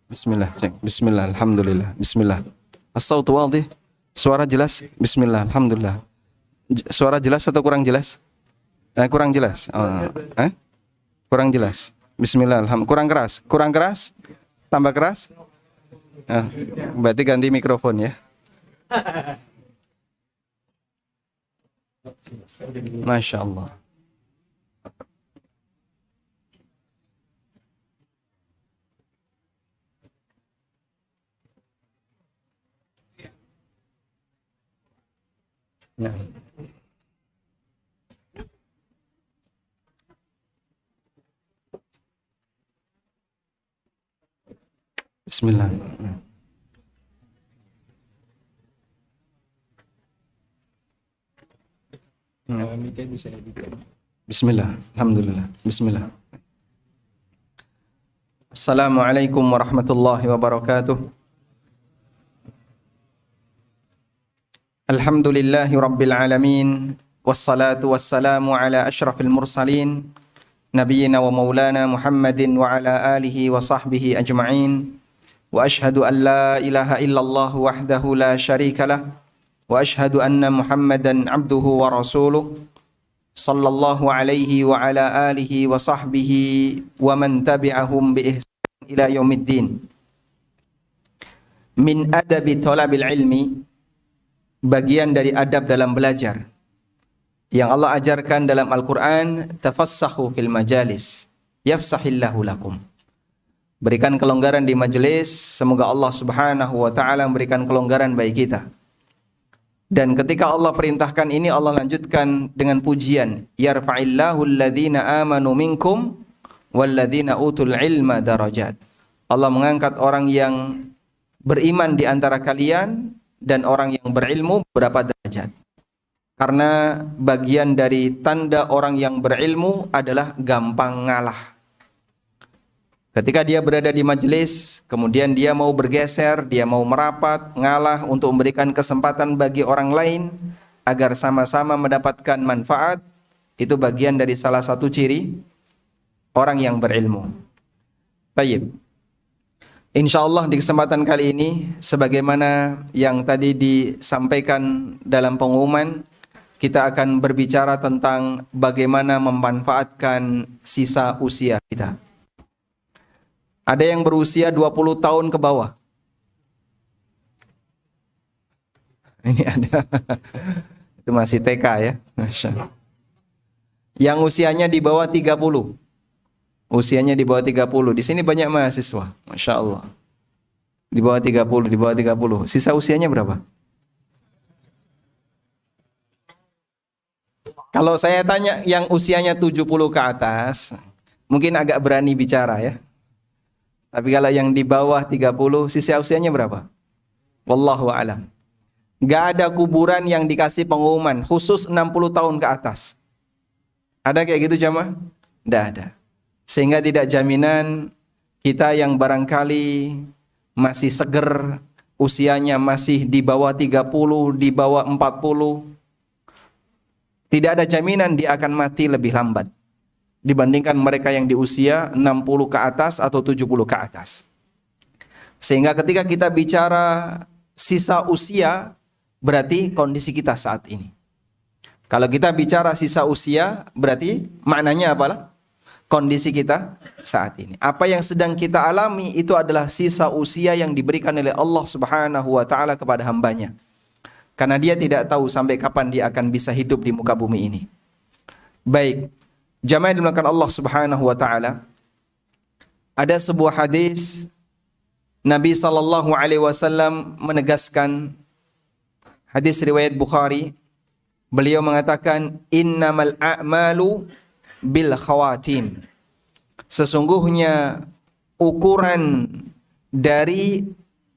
Bismillah, cek. Bismillah, alhamdulillah. Bismillah. As-sautu wadih. Suara jelas? Bismillah, alhamdulillah. Suara jelas atau kurang jelas? Kurang jelas. Kurang jelas. Bismillah, alhamdulillah. Kurang keras? Kurang keras? Tambah keras? Berarti ganti mikrofon ya. Masya Allah. Ya. Bismillah. Bismillah. Alhamdulillah. Bismillah. Assalamualaikum warahmatullahi wabarakatuh. Alhamdulillahi rabbil alamin. Wassalatu wassalamu ala ashrafil mursalin. Nabiyyina wa maulana Muhammadin wa ala alihi wa sahbihi ajma'in. Wa ashhadu an la ilaha illallah wahdahu la syarika lah. Wa ashhadu anna Muhammadan abduhu wa rasuluh. Sallallahu alaihi wa ala alihi wa sahbihi wa man tabi'ahum bi ihsan ila yaumiddin. Min adabi talabil ilmi, bagian dari adab dalam belajar yang Allah ajarkan dalam Al-Quran, tafassahu fil majalis yafsahillahu lakum. Berikan kelonggaran di majelis, semoga Allah Subhanahu wa taala memberikan kelonggaran bagi kita. Dan ketika Allah perintahkan ini, Allah lanjutkan dengan pujian, yarfa'illahu alladhina amanu minkum walladhina utul ilma darajat. Allah mengangkat orang yang beriman di antara kalian dan orang yang berilmu berapa derajat. Karena bagian dari tanda orang yang berilmu adalah gampang ngalah. Ketika dia berada di majelis, kemudian dia mau bergeser, dia mau merapat, ngalah untuk memberikan kesempatan bagi orang lain agar sama-sama mendapatkan manfaat, itu bagian dari salah satu ciri orang yang berilmu. Baik. InsyaAllah di kesempatan kali ini, sebagaimana yang tadi disampaikan dalam pengumuman, kita akan berbicara tentang bagaimana memanfaatkan sisa usia kita. Ada yang berusia 20 tahun ke bawah. Ini ada. Itu masih TK ya. Masya Allah. Yang usianya di bawah 30. Usianya di bawah 30. Di sini banyak mahasiswa. Masya Allah. Di bawah 30, di bawah 30. Sisa usianya berapa? Kalau saya tanya yang usianya 70 ke atas, mungkin agak berani bicara ya. Tapi kalau yang di bawah 30, sisa usianya berapa? Wallahu a'lam. Gak ada kuburan yang dikasih pengumuman khusus 60 tahun ke atas. Ada kayak gitu jamaah? Tidak ada. Sehingga tidak jaminan kita yang barangkali masih seger, usianya masih di bawah 30, di bawah 40, tidak ada jaminan dia akan mati lebih lambat dibandingkan mereka yang di usia 60 ke atas atau 70 ke atas. Sehingga ketika kita bicara sisa usia, berarti kondisi kita saat ini. Kalau kita bicara sisa usia, berarti maknanya apalah? Kondisi kita saat ini. Apa yang sedang kita alami itu adalah sisa usia yang diberikan oleh Allah Subhanahu wa taala kepada hambanya. Karena dia tidak tahu sampai kapan dia akan bisa hidup di muka bumi ini. Baik, jamaah yang dimuliakan Allah Subhanahu wa taala, ada sebuah hadis Nabi sallallahu alaihi wasallam menegaskan, hadis riwayat Bukhari, beliau mengatakan innamal a'malu bil khawatim. Sesungguhnya ukuran dari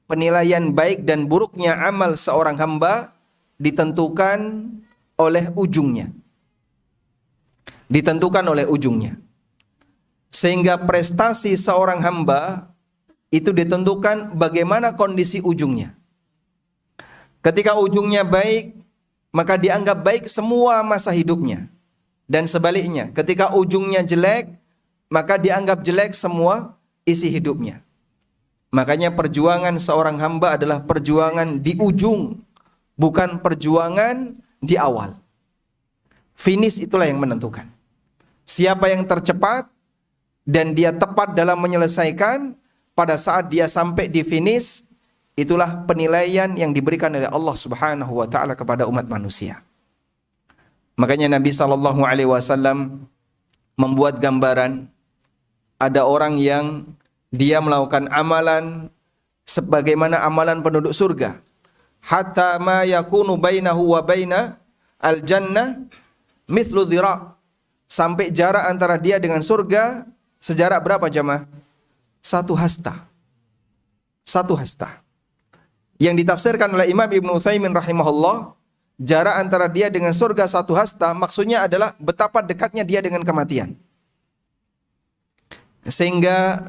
penilaian baik dan buruknya amal seorang hamba ditentukan oleh ujungnya. Ditentukan oleh ujungnya. Sehingga prestasi seorang hamba itu ditentukan bagaimana kondisi ujungnya. Ketika ujungnya baik, maka dianggap baik semua masa hidupnya. Dan sebaliknya, ketika ujungnya jelek, maka dianggap jelek semua isi hidupnya. Makanya perjuangan seorang hamba adalah perjuangan di ujung, bukan perjuangan di awal. Finish itulah yang menentukan. Siapa yang tercepat dan dia tepat dalam menyelesaikan, pada saat dia sampai di finish, itulah penilaian yang diberikan oleh Allah Subhanahu wa taala kepada umat manusia. Makanya Nabi sallallahu alaihi wasallam membuat gambaran, ada orang yang dia melakukan amalan sebagaimana amalan penduduk surga. Hatta ma yakunu bainahu wa baina al-jannah mithlu dhira'. Sampai jarak antara dia dengan surga sejarak berapa jemaah? 1 hasta. 1 hasta. Yang ditafsirkan oleh Imam Ibnu Utsaimin rahimahullah, jarak antara dia dengan surga 1 hasta maksudnya adalah betapa dekatnya dia dengan kematian. Sehingga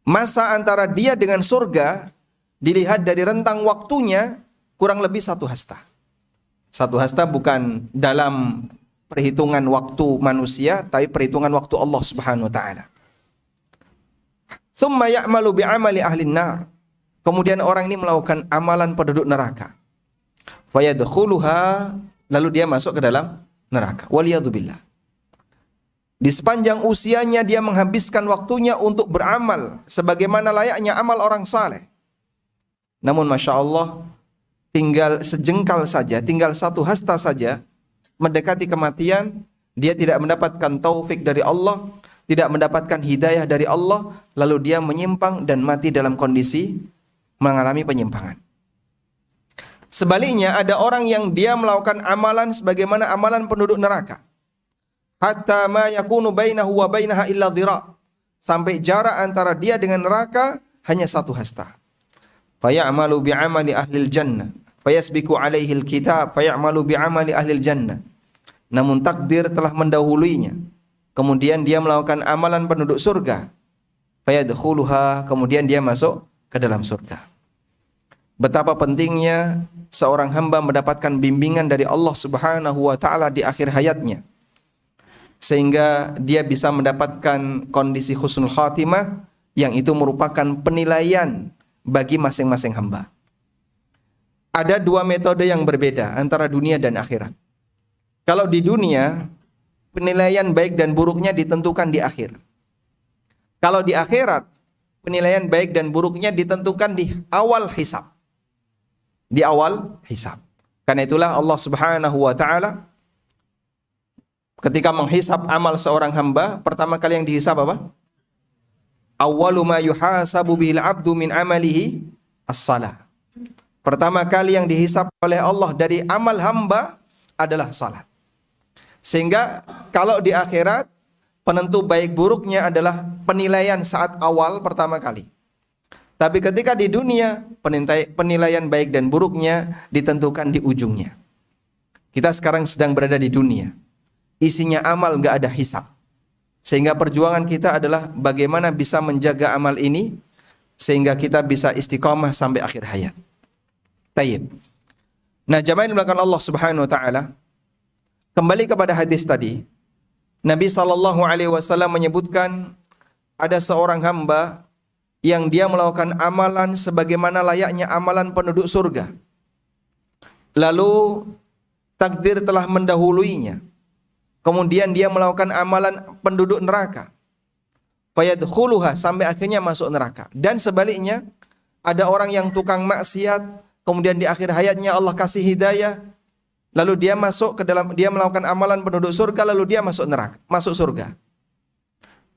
masa antara dia dengan surga dilihat dari rentang waktunya kurang lebih 1 hasta. 1 hasta bukan dalam perhitungan waktu manusia, tapi perhitungan waktu Allah Subhanahu wa taala. Tsumma ya'malu bi'amali ahli nar. Kemudian orang ini melakukan amalan penduduk neraka. Fayadkhuluha, lalu dia masuk ke dalam neraka. Waliyadzubillah. Di sepanjang usianya dia menghabiskan waktunya untuk beramal sebagaimana layaknya amal orang saleh. Namun Masya Allah, tinggal sejengkal saja, tinggal 1 hasta saja mendekati kematian, dia tidak mendapatkan taufik dari Allah, tidak mendapatkan hidayah dari Allah, lalu dia menyimpang dan mati dalam kondisi mengalami penyimpangan. Sebaliknya ada orang yang dia melakukan amalan sebagaimana amalan penduduk neraka. Hatta ma yakunu bainahu wa bainaha illa dhira'. Sampai jarak antara dia dengan neraka hanya 1 hasta. Fayamalu bi'amali ahlil jannah. Fayasbiku alaihil kitab. Fayamalu bi'amali ahlil jannah. Namun takdir telah mendahuluinya. Kemudian dia melakukan amalan penduduk surga. Fayadkhuluha. Kemudian dia masuk ke dalam surga. Betapa pentingnya seorang hamba mendapatkan bimbingan dari Allah Subhanahu wa taala di akhir hayatnya, sehingga dia bisa mendapatkan kondisi husnul khatimah yang itu merupakan penilaian bagi masing-masing hamba. Ada 2 metode yang berbeda antara dunia dan akhirat. Kalau di dunia, penilaian baik dan buruknya ditentukan di akhir. Kalau di akhirat, penilaian baik dan buruknya ditentukan di awal hisab. Di awal hisab. Karena itulah Allah Subhanahu wa taala ketika menghisab amal seorang hamba, pertama kali yang dihisab apa? Awwalu ma yuhasabu bihil abdu min amalihi as-salah. Pertama kali yang dihisab oleh Allah dari amal hamba adalah salat. Sehingga kalau di akhirat, penentu baik buruknya adalah penilaian saat awal pertama kali. Tapi ketika di dunia, penilaian baik dan buruknya ditentukan di ujungnya. Kita sekarang sedang berada di dunia. Isinya amal, nggak ada hisab. Sehingga perjuangan kita adalah bagaimana bisa menjaga amal ini sehingga kita bisa istiqamah sampai akhir hayat. Tayyib. Nah, jamaah yang dimuliakan Allah Subhanahu wa taala, kembali kepada hadis tadi, Nabi sallallahu alaihi wasallam menyebutkan ada seorang hamba yang dia melakukan amalan sebagaimana layaknya amalan penduduk surga. Lalu takdir telah mendahuluinya. Kemudian dia melakukan amalan penduduk neraka. Fayadkhuluha, sampai akhirnya masuk neraka. Dan sebaliknya, ada orang yang tukang maksiat, kemudian di akhir hayatnya Allah kasih hidayah, lalu dia melakukan amalan penduduk surga, lalu dia masuk neraka, masuk surga.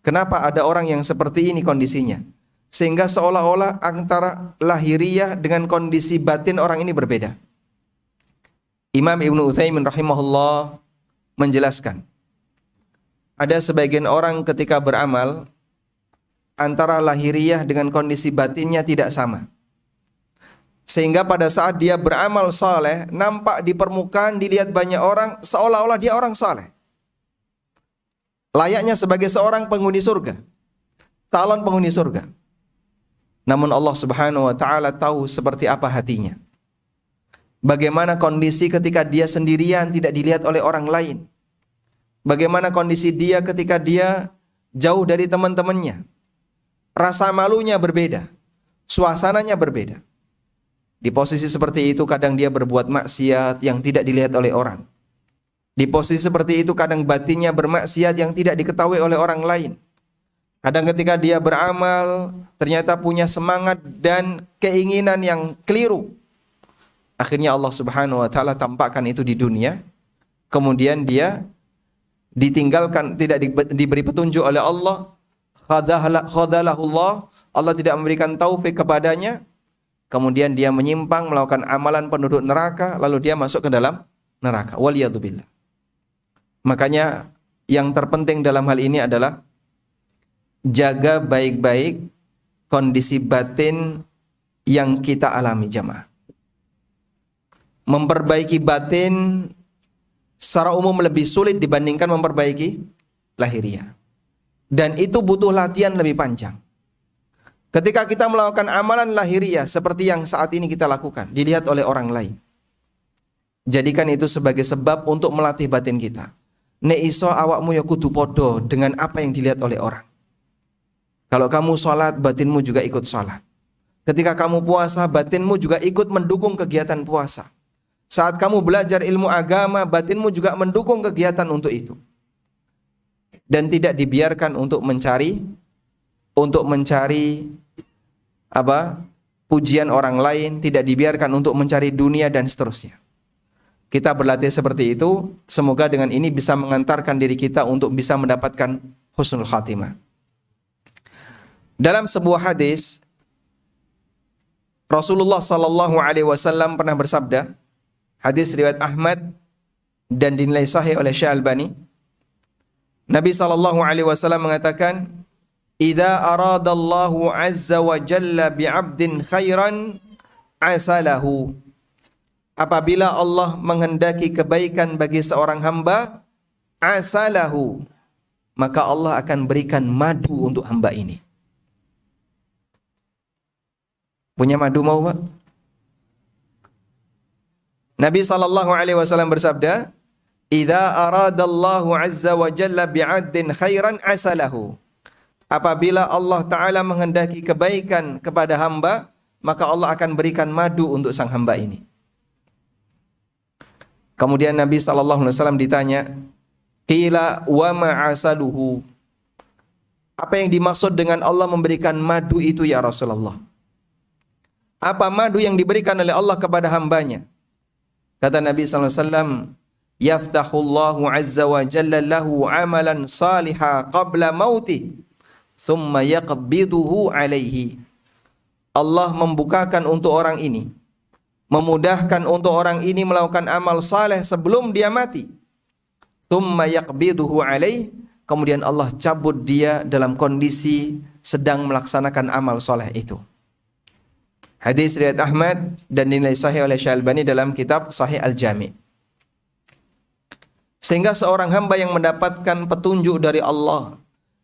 Kenapa ada orang yang seperti ini kondisinya? Sehingga seolah-olah antara lahiriah dengan kondisi batin orang ini berbeda. Imam Ibnu Utsaimin rahimahullah menjelaskan, ada sebagian orang ketika beramal, antara lahiriah dengan kondisi batinnya tidak sama. Sehingga pada saat dia beramal saleh, nampak di permukaan dilihat banyak orang seolah-olah dia orang saleh. Layaknya sebagai seorang penghuni surga, calon penghuni surga. Namun Allah Subhanahu wa taala tahu seperti apa hatinya. Bagaimana kondisi ketika dia sendirian tidak dilihat oleh orang lain. Bagaimana kondisi dia ketika dia jauh dari teman-temannya. Rasa malunya berbeda. suasananya berbeda. Di posisi seperti itu kadang dia berbuat maksiat yang tidak dilihat oleh orang. Di posisi seperti itu kadang batinnya bermaksiat yang tidak diketahui oleh orang lain. Kadang ketika dia beramal ternyata punya semangat dan keinginan yang keliru. Akhirnya Allah Subhanahu wa taala tampakkan itu di dunia. Kemudian dia ditinggalkan, tidak diberi petunjuk oleh Allah. Khadalahullah, Allah tidak memberikan taufik kepadanya. Kemudian dia menyimpang melakukan amalan penduduk neraka, lalu dia masuk ke dalam neraka. Waliyadzubillah. Makanya yang terpenting dalam hal ini adalah jaga baik-baik kondisi batin yang kita alami jamaah. Memperbaiki batin secara umum lebih sulit dibandingkan memperbaiki lahiriah. Dan itu butuh latihan lebih panjang. Ketika kita melakukan amalan lahiriah seperti yang saat ini kita lakukan, dilihat oleh orang lain, jadikan itu sebagai sebab untuk melatih batin kita. Nek iso awakmu ya kudu podo dengan apa yang dilihat oleh orang. Kalau kamu sholat, batinmu juga ikut sholat. Ketika kamu puasa, batinmu juga ikut mendukung kegiatan puasa. Saat kamu belajar ilmu agama, batinmu juga mendukung kegiatan untuk itu. Dan tidak dibiarkan untuk mencari pujian orang lain, tidak dibiarkan untuk mencari dunia dan seterusnya. Kita berlatih seperti itu, semoga dengan ini bisa mengantarkan diri kita untuk bisa mendapatkan husnul khatimah. Dalam sebuah hadis, Rasulullah sallallahu alaihi wasallam pernah bersabda, hadis riwayat Ahmad dan dinilai sahih oleh Syekh Albani. Nabi sallallahu alaihi wasallam mengatakan, "Idza aradallahu azza wa jalla bi'abdin khairan asalahu." Apabila Allah menghendaki kebaikan bagi seorang hamba, asalahu, maka Allah akan berikan madu untuk hamba ini. Punya madu mau, Pak? Nabi sallallahu alaihi wasallam bersabda, "Idza aradallahu azza wa jalla bi'abdin khairan asalahu." Apabila Allah Ta'ala menghendaki kebaikan kepada hamba, maka Allah akan berikan madu untuk sang hamba ini. Kemudian Nabi SAW ditanya, "Qila wa ma'asaluhu?" Apa yang dimaksud dengan Allah memberikan madu itu ya Rasulullah? Apa madu yang diberikan oleh Allah kepada hambanya? Kata Nabi SAW, "Yaftahullahu azza wa jalla lahu amalan salihah qabla mautih. Summa yaqbiduhu alaihi." Allah membukakan untuk orang ini, memudahkan untuk orang ini melakukan amal saleh sebelum dia mati. Summa yaqbiduhu alaihi, kemudian Allah cabut dia dalam kondisi sedang melaksanakan amal saleh itu. Hadis riwayat Ahmad dan dinilai sahih oleh Syekh Albani dalam kitab Sahih Al-Jami'. Sehingga seorang hamba yang mendapatkan petunjuk dari Allah,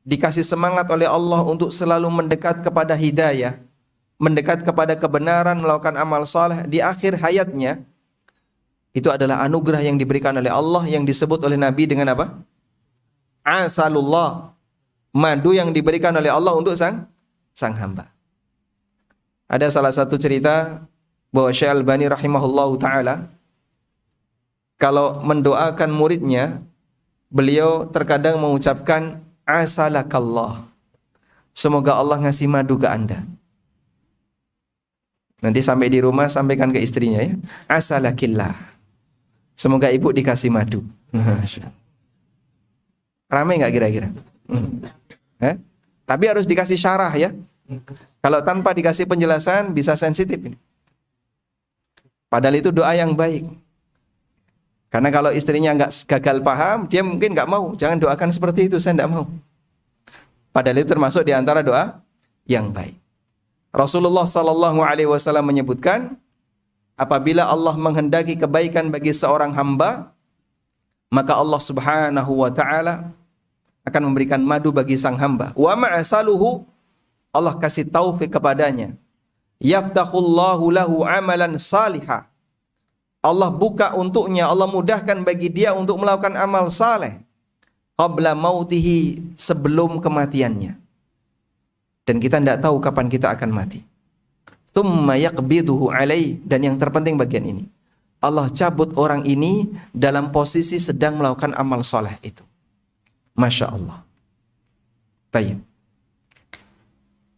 dikasih semangat oleh Allah untuk selalu mendekat kepada hidayah, mendekat kepada kebenaran, melakukan amal saleh di akhir hayatnya, itu adalah anugerah yang diberikan oleh Allah yang disebut oleh Nabi dengan apa? Asalullah, madu yang diberikan oleh Allah untuk sang hamba. Ada salah satu cerita bahwa Syekh Albani rahimahullahu ta'ala kalau mendoakan muridnya, beliau terkadang mengucapkan asalakallah, semoga Allah ngasih madu ke anda. Nanti sampai di rumah sampaikan ke istrinya ya, asalakillah, semoga ibu dikasih madu. Ramai nggak kira-kira? Tapi harus dikasih syarah ya. Kalau tanpa dikasih penjelasan bisa sensitif ini. Padahal itu doa yang baik. Karena kalau istrinya nggak gagal paham, dia mungkin nggak mau. Jangan doakan seperti itu, saya nggak mau. Padahal itu termasuk di antara doa yang baik. Rasulullah Sallallahu Alaihi Wasallam menyebutkan, apabila Allah menghendaki kebaikan bagi seorang hamba, maka Allah Subhanahu Wa Taala akan memberikan madu bagi sang hamba. Wa ma'asaluhu, Allah kasih taufik kepadanya. Yaftahullahu lahu amalan salihah. Allah buka untuknya, Allah mudahkan bagi dia untuk melakukan amal saleh qabla mautihi, sebelum kematiannya. Dan kita tidak tahu kapan kita akan mati. tsumma yaqbiduhu alai, dan yang terpenting bagian ini. Allah cabut orang ini dalam posisi sedang melakukan amal soleh itu. Masya Allah. Tayyib.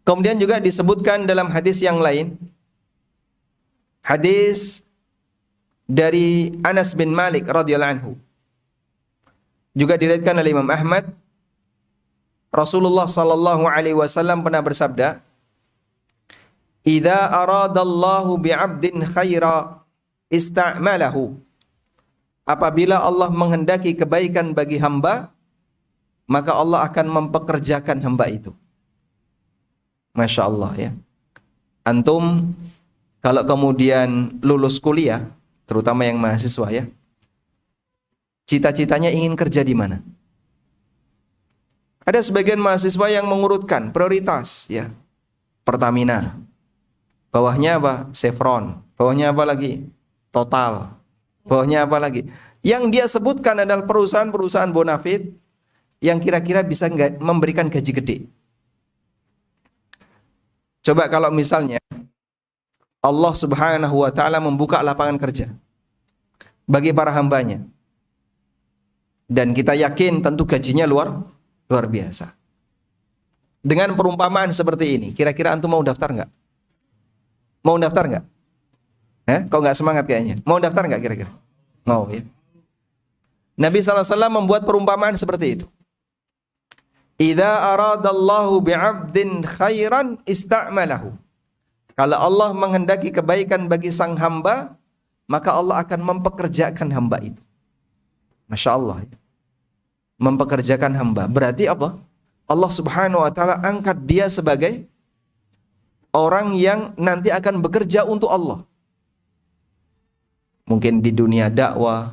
Kemudian juga disebutkan dalam hadis yang lain, hadis dari Anas bin Malik radhiyallahu anhu, juga diriwayatkan oleh Imam Ahmad. Rasulullah sallallahu alaihi wasallam pernah bersabda, "Idza aradallahu bi'abdin khaira ista'malahu." Apabila Allah menghendaki kebaikan bagi hamba, maka Allah akan mempekerjakan hamba itu. Masya Allah ya. Antum kalau kemudian lulus kuliah, terutama yang mahasiswa ya, cita-citanya ingin kerja di mana? Ada sebagian mahasiswa yang mengurutkan prioritas ya. Pertamina. Bawahnya apa? Chevron. Bawahnya apa lagi? Total. Bawahnya apa lagi? Yang dia sebutkan adalah perusahaan-perusahaan bonafit yang kira-kira bisa memberikan gaji gede. Coba kalau misalnya Allah Subhanahu wa taala membuka lapangan kerja bagi para hambanya, dan kita yakin tentu gajinya luar biasa. Dengan perumpamaan seperti ini, kira-kira antum mau daftar nggak? Mau daftar nggak? Kok nggak semangat kayaknya? Mau daftar nggak kira-kira? Mau ya. Nabi SAW membuat perumpamaan seperti itu. Idza aradallahu bi'abdin khairan ista'malahu. Kalau Allah menghendaki kebaikan bagi sang hamba, maka Allah akan mempekerjakan hamba itu. Masya Allah. Mempekerjakan hamba. Berarti apa? Allah Subhanahu wa taala angkat dia sebagai orang yang nanti akan bekerja untuk Allah. Mungkin di dunia dakwah,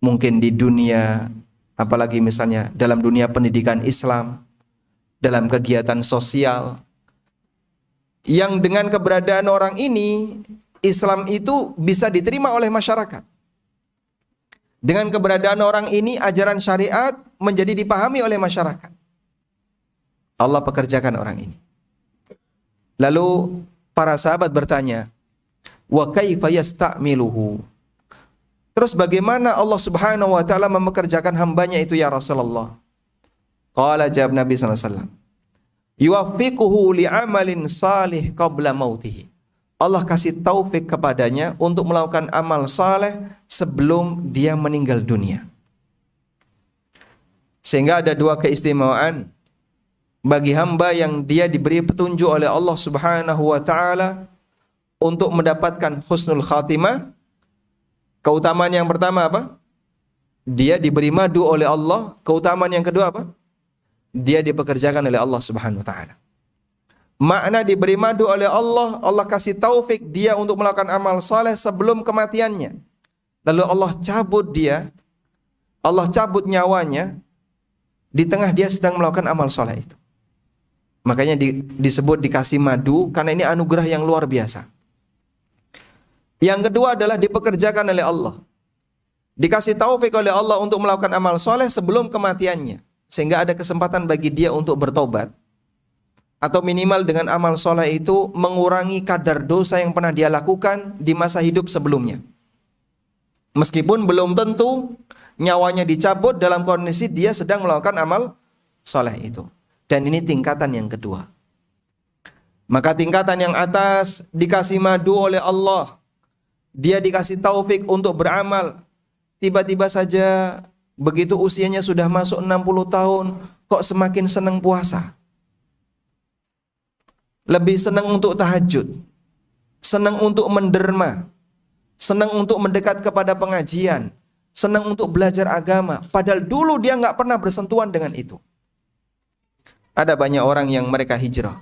mungkin di dunia, apalagi misalnya dalam dunia pendidikan Islam, dalam kegiatan sosial, yang dengan keberadaan orang ini, Islam itu bisa diterima oleh masyarakat. Dengan keberadaan orang ini, ajaran syariat menjadi dipahami oleh masyarakat. Allah pekerjakan orang ini. Lalu para sahabat bertanya, wa kaifa yasta'miluhu? Terus bagaimana Allah Subhanahu wa taala mempekerjakan hambanya itu ya Rasulullah? Qala, jawab Nabi sallallahu alaihi wasallam, yuwaffiquhu li'amalin salih qabla mautihi. Allah kasih taufik kepadanya untuk melakukan amal saleh sebelum dia meninggal dunia. Sehingga ada dua keistimewaan bagi hamba yang dia diberi petunjuk oleh Allah Subhanahu wa taala untuk mendapatkan husnul khatimah. Keutamaan yang pertama apa? Dia diberi madu oleh Allah. Keutamaan yang kedua apa? Dia dipekerjakan oleh Allah Subhanahu wa taala. Makna diberi madu oleh Allah, Allah kasih taufik dia untuk melakukan amal saleh sebelum kematiannya. Lalu Allah cabut dia, Allah cabut nyawanya di tengah dia sedang melakukan amal saleh itu. Makanya disebut dikasih madu karena ini anugerah yang luar biasa. Yang kedua adalah dipekerjakan oleh Allah. Dikasih taufik oleh Allah untuk melakukan amal saleh sebelum kematiannya, sehingga ada kesempatan bagi dia untuk bertobat. Atau minimal dengan amal soleh itu mengurangi kadar dosa yang pernah dia lakukan di masa hidup sebelumnya. Meskipun belum tentu nyawanya dicabut dalam kondisi dia sedang melakukan amal soleh itu. Dan ini tingkatan yang kedua. Maka tingkatan yang atas dikasih madu oleh Allah. Dia dikasih taufik untuk beramal. Tiba-tiba saja begitu usianya sudah masuk 60 tahun, kok semakin senang puasa. Lebih senang untuk tahajud, senang untuk menderma, senang untuk mendekat kepada pengajian, senang untuk belajar agama. Padahal dulu dia nggak pernah bersentuhan dengan itu. Ada banyak orang yang mereka hijrah.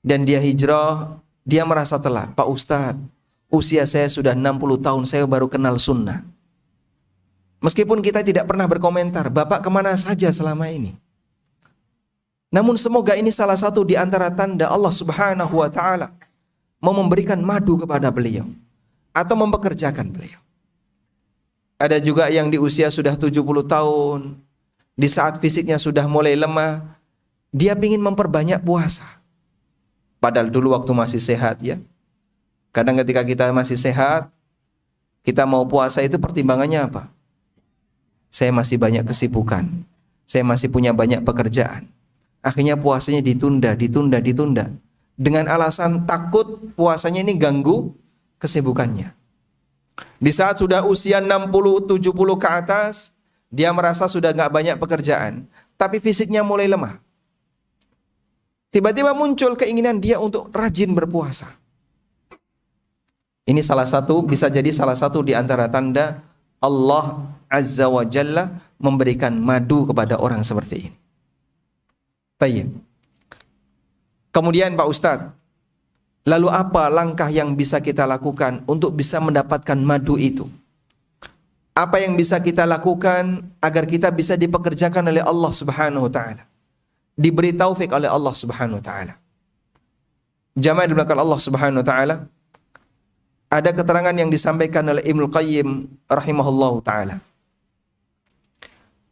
Dan dia hijrah, dia merasa telat. Pak Ustadz, usia saya sudah 60 tahun, saya baru kenal sunnah. Meskipun kita tidak pernah berkomentar, Bapak kemana saja selama ini? Namun semoga ini salah satu di antara tanda Allah Subhanahu wa taala mau memberikan madu kepada beliau atau mempekerjakan beliau. Ada juga yang di usia sudah 70 tahun, di saat fisiknya sudah mulai lemah, dia ingin memperbanyak puasa. Padahal dulu waktu masih sehat ya. Kadang ketika kita masih sehat, kita mau puasa itu pertimbangannya apa? Saya masih banyak kesibukan. Saya masih punya banyak pekerjaan. Akhirnya puasanya ditunda. Dengan alasan takut puasanya ini ganggu kesibukannya. Di saat sudah usia 60, 70 ke atas, dia merasa sudah gak banyak pekerjaan. Tapi fisiknya mulai lemah. Tiba-tiba muncul keinginan dia untuk rajin berpuasa. Ini bisa jadi salah satu di antara tanda Allah Azza wa Jalla memberikan madu kepada orang seperti ini. Tayyib. Kemudian Pak Ustadz, lalu apa langkah yang bisa kita lakukan untuk bisa mendapatkan madu itu? Apa yang bisa kita lakukan agar kita bisa dipekerjakan oleh Allah Subhanahu wa taala? Diberi taufik oleh Allah Subhanahu wa taala. Jamaah di belakang Allah Subhanahu wa taala, ada keterangan yang disampaikan oleh Ibnu Qayyim rahimahullahu taala.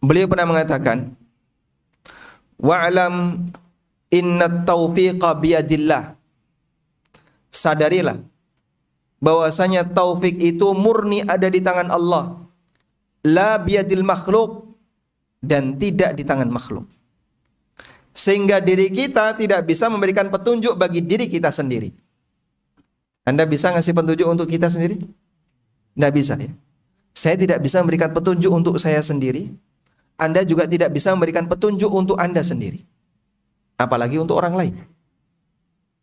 Beliau pernah mengatakan, "Wa'lam innat taufiqa biyadillah." Sadarilah bahwasanya taufik itu murni ada di tangan Allah. La biyadil makhluk, dan tidak di tangan makhluk. Sehingga diri kita tidak bisa memberikan petunjuk bagi diri kita sendiri. Anda bisa ngasih petunjuk untuk kita sendiri? Tidak bisa ya. Saya tidak bisa memberikan petunjuk untuk saya sendiri. Anda juga tidak bisa memberikan petunjuk untuk Anda sendiri. Apalagi untuk orang lain.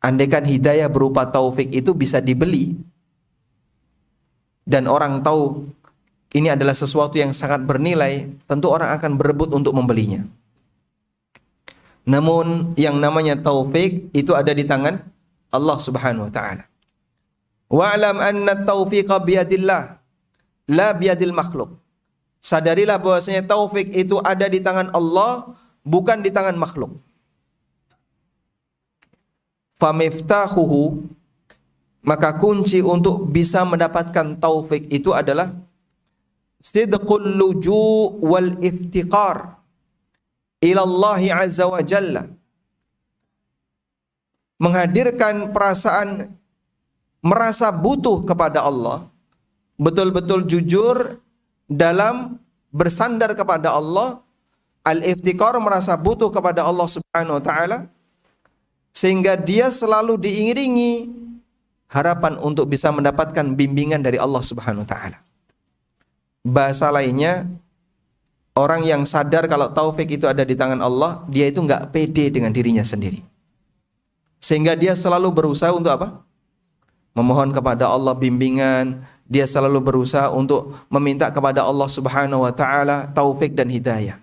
Andaikan hidayah berupa taufik itu bisa dibeli, dan orang tahu ini adalah sesuatu yang sangat bernilai, tentu orang akan berebut untuk membelinya. Namun yang namanya taufik itu ada di tangan Allah Subhanahu wa taala. Wa'lam anna taufiqa biyadillah la biyadil makhluk. Sadarilah bahwasanya taufik itu ada di tangan Allah, bukan di tangan makhluk. Famiftahuhu, maka kunci untuk bisa mendapatkan taufik itu adalah sidqul luju' wal iftiqar ila Allah azza wa jalla. Menghadirkan perasaan merasa butuh kepada Allah, betul-betul jujur dalam bersandar kepada Allah, al-iftikar merasa butuh kepada Allah Subhanahu wa taala, sehingga dia selalu diiringi harapan untuk bisa mendapatkan bimbingan dari Allah Subhanahu wa taala. Bahasa lainnya, orang yang sadar kalau taufik itu ada di tangan Allah, dia itu enggak pede dengan dirinya sendiri. Sehingga dia selalu berusaha untuk apa? Memohon kepada Allah bimbingan, dia selalu berusaha untuk meminta kepada Allah Subhanahu wa taala taufik dan hidayah.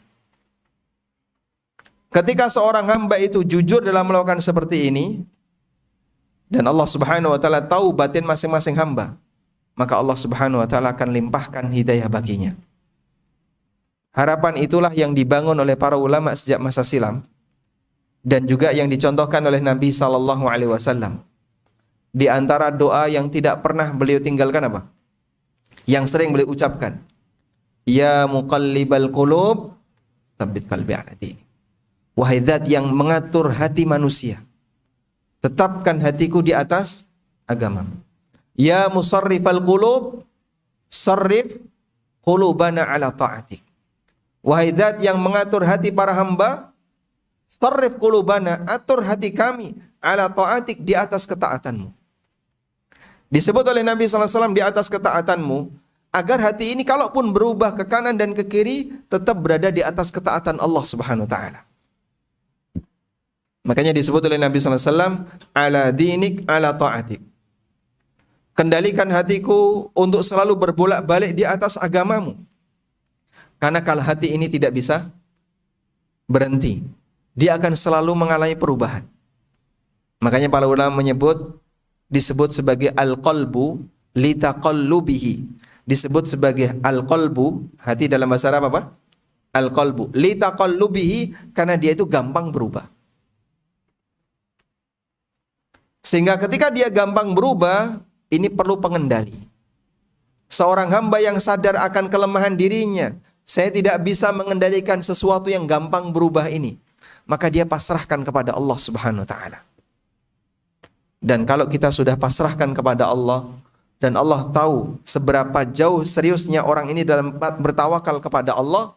Ketika seorang hamba itu jujur dalam melakukan seperti ini, dan Allah Subhanahu wa taala tahu batin masing-masing hamba, maka Allah Subhanahu wa taala akan limpahkan hidayah baginya. Harapan itulah yang dibangun oleh para ulama sejak masa silam, dan juga yang dicontohkan oleh Nabi sallallahu alaihi wasallam. Di antara doa yang tidak pernah beliau tinggalkan apa? Yang sering beliau ucapkan, ya muqallibal qulub, tsabbit qalbi ala dinik. Wahai zat yang mengatur hati manusia, tetapkan hatiku di atas agama. Ya musarrifal qulub, sarrif qulubana ala ta'atik. Wahai zat yang mengatur hati para hamba, sarrif qulubana, atur hati kami ala ta'atik, di atas ketaatanmu. Disebut oleh Nabi SAW di atas ketaatanmu, agar hati ini kalaupun berubah ke kanan dan ke kiri, tetap berada di atas ketaatan Allah Subhanahu wa taala. Makanya disebut oleh Nabi SAW, ala dinik ala ta'atik. Kendalikan hatiku untuk selalu berbolak-balik di atas agamamu. Karena kalau hati ini tidak bisa berhenti, dia akan selalu mengalami perubahan. Makanya para ulama menyebut, disebut sebagai al-qalbu litaqallubihi. Disebut sebagai al-qalbu, hati dalam bahasa Arab apa? Al-qalbu litaqallubihi, karena dia itu gampang berubah. Sehingga ketika dia gampang berubah, ini perlu pengendali. Seorang hamba yang sadar akan kelemahan dirinya, saya tidak bisa mengendalikan sesuatu yang gampang berubah ini, maka dia pasrahkan kepada Allah Subhanahu wa taala. Dan kalau kita sudah pasrahkan kepada Allah, dan Allah tahu seberapa jauh seriusnya orang ini dalam bertawakal kepada Allah,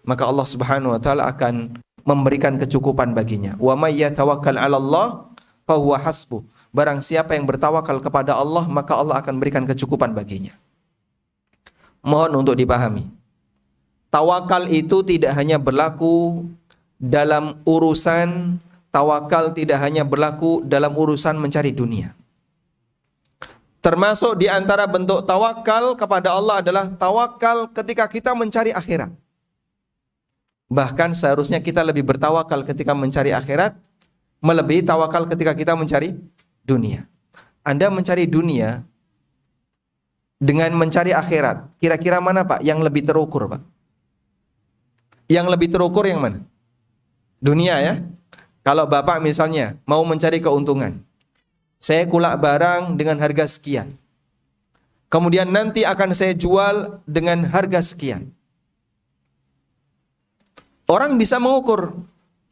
maka Allah Subhanahu wa taala akan memberikan kecukupan baginya. Wa may yatawakkal 'ala Allah fa huwa hasbuh. Barang siapa yang bertawakal kepada Allah, maka Allah akan berikan kecukupan baginya. Mohon untuk dipahami. Tawakal itu tidak hanya berlaku dalam urusan tawakal tidak hanya berlaku dalam urusan mencari dunia. Termasuk di antara bentuk tawakal kepada Allah adalah tawakal ketika kita mencari akhirat. Bahkan seharusnya kita lebih bertawakal ketika mencari akhirat melebihi tawakal ketika kita mencari dunia. Anda mencari dunia dengan mencari akhirat, kira-kira mana Pak yang lebih terukur Pak? Yang lebih terukur yang mana? Dunia ya. Kalau Bapak misalnya mau mencari keuntungan, saya kulak barang dengan harga sekian. Kemudian nanti akan saya jual dengan harga sekian. Orang bisa mengukur,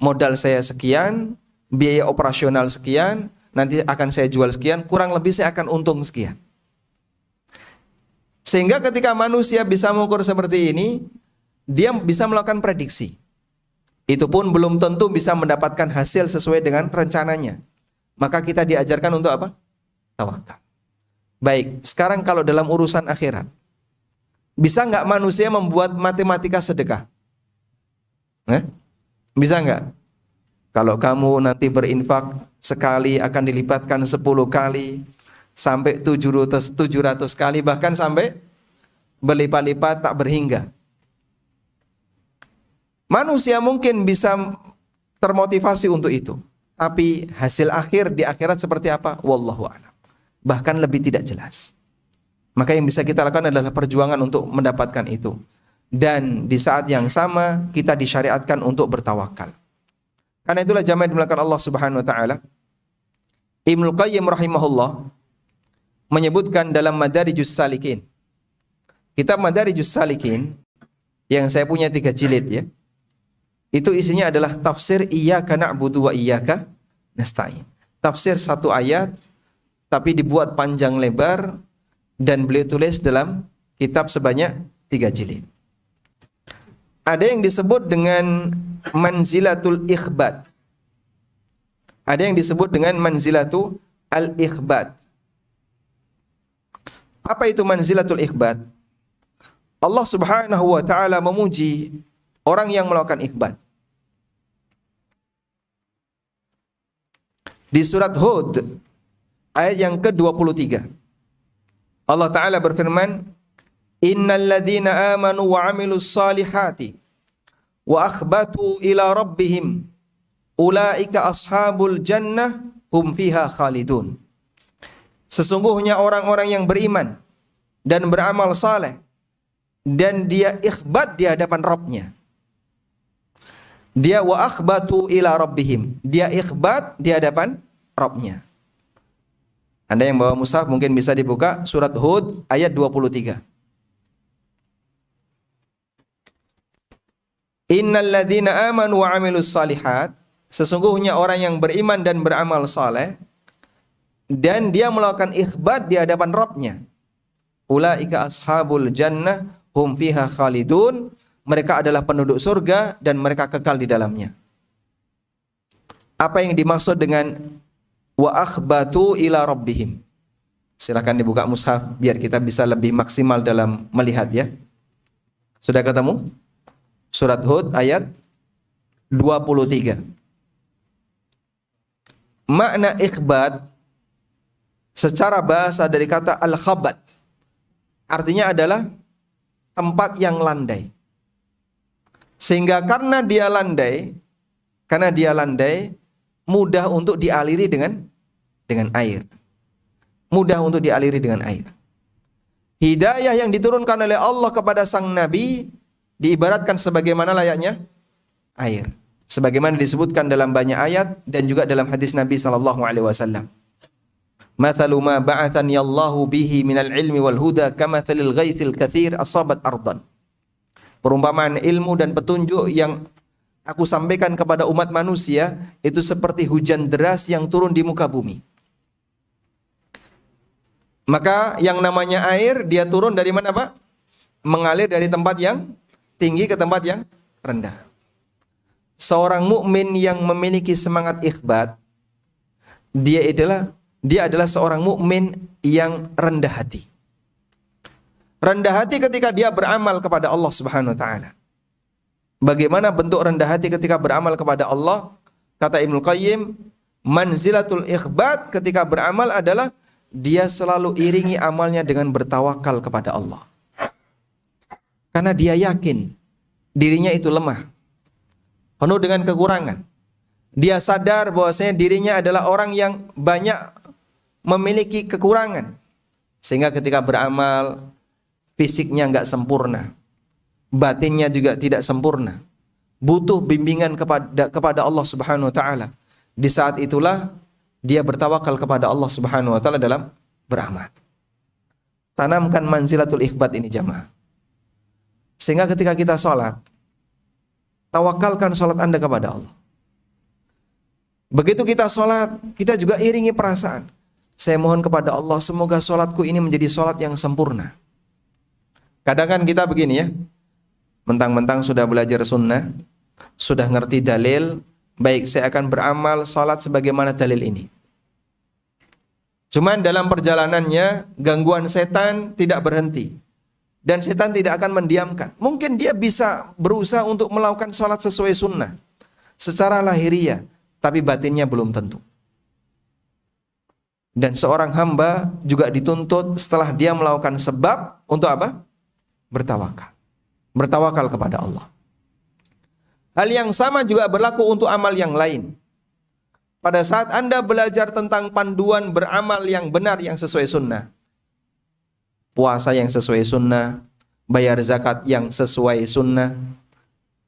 modal saya sekian, biaya operasional sekian, nanti akan saya jual sekian, kurang lebih saya akan untung sekian. Sehingga ketika manusia bisa mengukur seperti ini, dia bisa melakukan prediksi. Itu pun belum tentu bisa mendapatkan hasil sesuai dengan rencananya. Maka kita diajarkan untuk apa? Tawakal. Baik, sekarang kalau dalam urusan akhirat, bisa nggak manusia membuat matematika sedekah? Bisa nggak? Kalau kamu nanti berinfak sekali akan dilipatkan 10 kali, sampai 700 kali, bahkan sampai berlipat-lipat tak berhingga. Manusia mungkin bisa termotivasi untuk itu, tapi hasil akhir di akhirat seperti apa? Wallahu a'lam. Bahkan lebih tidak jelas. Maka yang bisa kita lakukan adalah perjuangan untuk mendapatkan itu. Dan di saat yang sama kita disyariatkan untuk bertawakal. Karena itulah jamaah dimulakan Allah Subhanahu wa taala, Ibnu Qayyim rahimahullah menyebutkan dalam Madarijus Salikin. Kitab Madarijus Salikin yang saya punya 3 jilid ya. Itu isinya adalah tafsir iyyaka na'budu wa iyyaka nasta'in. Tafsir satu ayat tapi dibuat panjang lebar dan beliau tulis dalam kitab sebanyak 3 jilid. Ada yang disebut dengan manzilatul ikhbat. Ada yang disebut dengan manzilatul al-ikhbat. Apa itu manzilatul ikhbat? Allah Subhanahu wa taala memuji orang yang melakukan ikhbat. Di surat Hud ayat yang ke-23. Allah taala berfirman, "Innal ladzina amanu wa 'amilus salihati wa akhbatu ila rabbihim ulaika ashabul jannah hum fiha khalidun." Sesungguhnya orang-orang yang beriman dan beramal saleh dan dia ikhbat di hadapan Rabb-nya. Dia wa akhbatu ila rabbihim. Dia ikhbat di hadapan Rabb-nya. Anda yang bawa mushaf mungkin bisa dibuka surat Hud ayat 23. Innal ladzina amanu wa 'amilus salihat, sesungguhnya orang yang beriman dan beramal saleh dan dia melakukan ikhbat di hadapan Rabb-nya. Ulaika ashabul jannah hum fiha khalidun. Mereka adalah penduduk surga dan mereka kekal di dalamnya. Apa yang dimaksud dengan wa akhbatu ila rabbihim? Silakan dibuka mushaf biar kita bisa lebih maksimal dalam melihat ya. Sudah ketemu? Surat Hud ayat 23. Makna ikhbat secara bahasa dari kata al-khabat, artinya adalah tempat yang landai. Sehingga karena dia landai, mudah untuk dialiri dengan air. Mudah untuk dialiri dengan air. Hidayah yang diturunkan oleh Allah kepada sang nabi diibaratkan sebagaimana layaknya air. Sebagaimana disebutkan dalam banyak ayat dan juga dalam hadis Nabi sallallahu alaihi wasallam. Mathalu ma ba'athani Allahu bihi minal ilmi wal huda kamathalil ghaithil katsir asabat ardan. Perumpamaan ilmu dan petunjuk yang aku sampaikan kepada umat manusia itu seperti hujan deras yang turun di muka bumi. Maka yang namanya air dia turun dari mana, Pak? Mengalir dari tempat yang tinggi ke tempat yang rendah. Seorang mukmin yang memiliki semangat ikhbat, dia adalah seorang mukmin yang rendah hati. Rendah hati ketika dia beramal kepada Allah Subhanahu wa taala. Bagaimana bentuk rendah hati ketika beramal kepada Allah? Kata Ibnu Qayyim, manzilatul ikhbat ketika beramal adalah dia selalu iringi amalnya dengan bertawakal kepada Allah. Karena dia yakin dirinya itu lemah, penuh dengan kekurangan. Dia sadar bahwasanya dirinya adalah orang yang banyak memiliki kekurangan. Sehingga ketika beramal, fisiknya enggak sempurna, batinnya juga tidak sempurna. Butuh bimbingan kepada Allah Subhanahu wa taala. Di saat itulah dia bertawakal kepada Allah Subhanahu wa taala dalam beramal. Tanamkan manzilatul ikhbat ini jamaah. Sehingga ketika kita sholat, tawakalkan sholat Anda kepada Allah. Begitu kita sholat, kita juga iringi perasaan. Saya mohon kepada Allah, semoga sholatku ini menjadi sholat yang sempurna. Kadang kan kita begini ya, mentang-mentang sudah belajar sunnah, sudah ngerti dalil, baik saya akan beramal sholat sebagaimana dalil ini. Cuman dalam perjalanannya, gangguan setan tidak berhenti. Dan setan tidak akan mendiamkan. Mungkin dia bisa berusaha untuk melakukan sholat sesuai sunnah secara lahiriah, tapi batinnya belum tentu. Dan seorang hamba juga dituntut setelah dia melakukan sebab untuk apa? Bertawakal. Bertawakal kepada Allah. Hal yang sama juga berlaku untuk amal yang lain. Pada saat Anda belajar tentang panduan beramal yang benar yang sesuai sunnah, puasa yang sesuai sunnah, bayar zakat yang sesuai sunnah,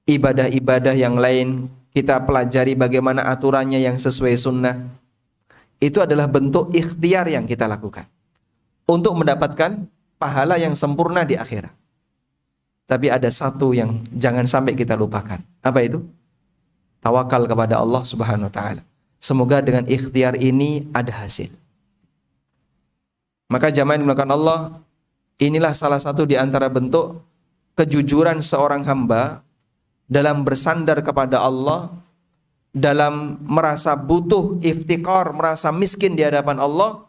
ibadah-ibadah yang lain kita pelajari bagaimana aturannya yang sesuai sunnah. Itu adalah bentuk ikhtiar yang kita lakukan untuk mendapatkan pahala yang sempurna di akhirat. Tapi ada satu yang jangan sampai kita lupakan. Apa itu? Tawakal kepada Allah Subhanahu wa taala. Semoga dengan ikhtiar ini ada hasil. Maka jamaah yang dimuliakan Allah, inilah salah satu di antara bentuk kejujuran seorang hamba dalam bersandar kepada Allah, dalam merasa butuh iftikar, merasa miskin di hadapan Allah.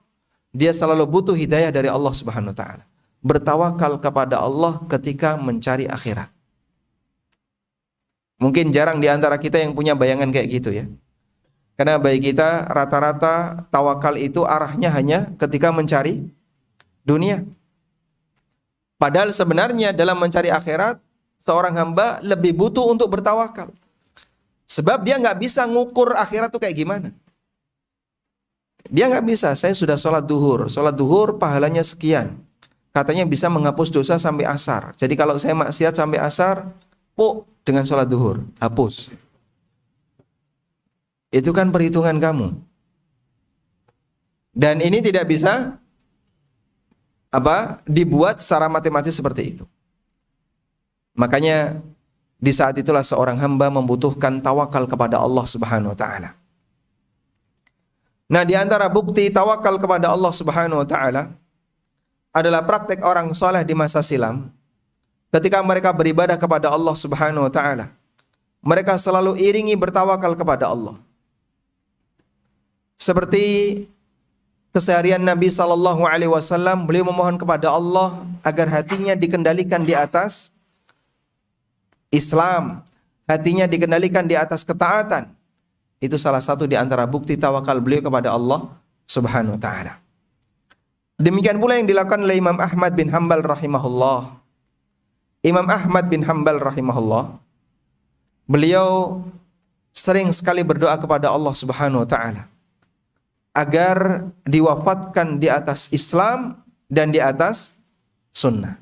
Dia selalu butuh hidayah dari Allah Subhanahu wa taala. Bertawakal kepada Allah ketika mencari akhirat. Mungkin jarang di antara kita yang punya bayangan kayak gitu ya. Karena bagi kita rata-rata tawakal itu arahnya hanya ketika mencari dunia. Padahal sebenarnya dalam mencari akhirat, seorang hamba lebih butuh untuk bertawakal. Sebab dia nggak bisa ngukur akhirat itu kayak gimana. Dia nggak bisa, saya sudah sholat duhur pahalanya sekian. Katanya bisa menghapus dosa sampai asar. Jadi kalau saya maksiat sampai asar, dengan sholat duhur, hapus. Itu kan perhitungan kamu. Dan ini tidak bisa dibuat secara matematis seperti itu. Makanya di saat itulah seorang hamba membutuhkan tawakal kepada Allah Subhanahu wa taala. Nah, di antara bukti tawakal kepada Allah Subhanahu wa taala adalah praktek orang saleh di masa silam. Ketika mereka beribadah kepada Allah Subhanahu wa taala, mereka selalu iringi bertawakal kepada Allah. Seperti keseharian Nabi SAW, beliau memohon kepada Allah agar hatinya dikendalikan di atas Islam, hatinya dikendalikan di atas ketaatan. Itu salah satu di antara bukti tawakal beliau kepada Allah Subhanahu wa taala. Demikian pula yang dilakukan oleh Imam Ahmad bin Hanbal rahimahullah. Imam Ahmad bin Hanbal rahimahullah, beliau sering sekali berdoa kepada Allah Subhanahu wa taala agar diwafatkan di atas Islam dan di atas sunnah.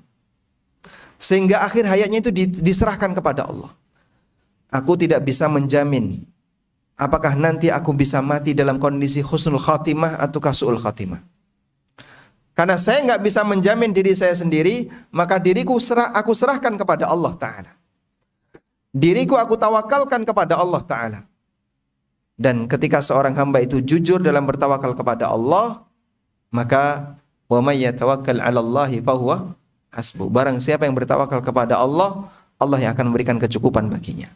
Sehingga akhir hayatnya itu diserahkan kepada Allah. Aku tidak bisa menjamin apakah nanti aku bisa mati dalam kondisi husnul khatimah ataukah su'ul khatimah. Karena saya nggak bisa menjamin diri saya sendiri, maka aku serahkan kepada Allah Ta'ala. Diriku aku tawakalkan kepada Allah Ta'ala. Dan ketika seorang hamba itu jujur dalam bertawakal kepada Allah, maka Wa may yatawakkal 'ala Allahi fahuwa hasbuh. Barang siapa yang bertawakal kepada Allah, Allah yang akan memberikan kecukupan baginya.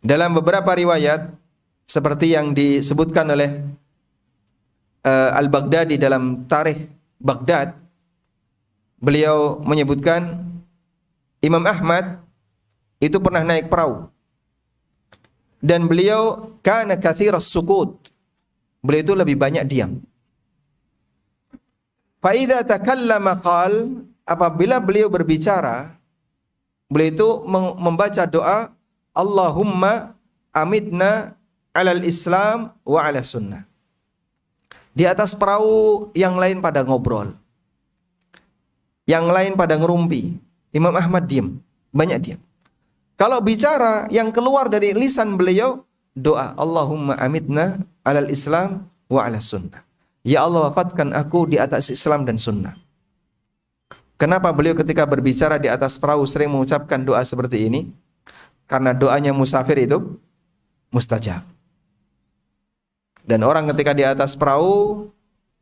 Dalam beberapa riwayat seperti yang disebutkan oleh Al-Baghdadi dalam Tarikh Baghdad, beliau menyebutkan Imam Ahmad itu pernah naik perahu dan beliau kana katsiras sukut. Beliau itu lebih banyak diam. Fa idza takallama qal, apabila beliau berbicara, beliau itu membaca doa Allahumma amitna 'alal Islam wa 'ala sunnah. Di atas perahu yang lain pada ngobrol, yang lain pada ngerumpi. Imam Ahmad diam, banyak diam. Kalau bicara, yang keluar dari lisan beliau doa Allahumma amitna 'alal Islam wa 'ala sunnah. Ya Allah, wafatkan aku di atas Islam dan sunnah. Kenapa beliau ketika berbicara di atas perahu sering mengucapkan doa seperti ini? Karena doanya musafir itu mustajab. Dan orang ketika di atas perahu,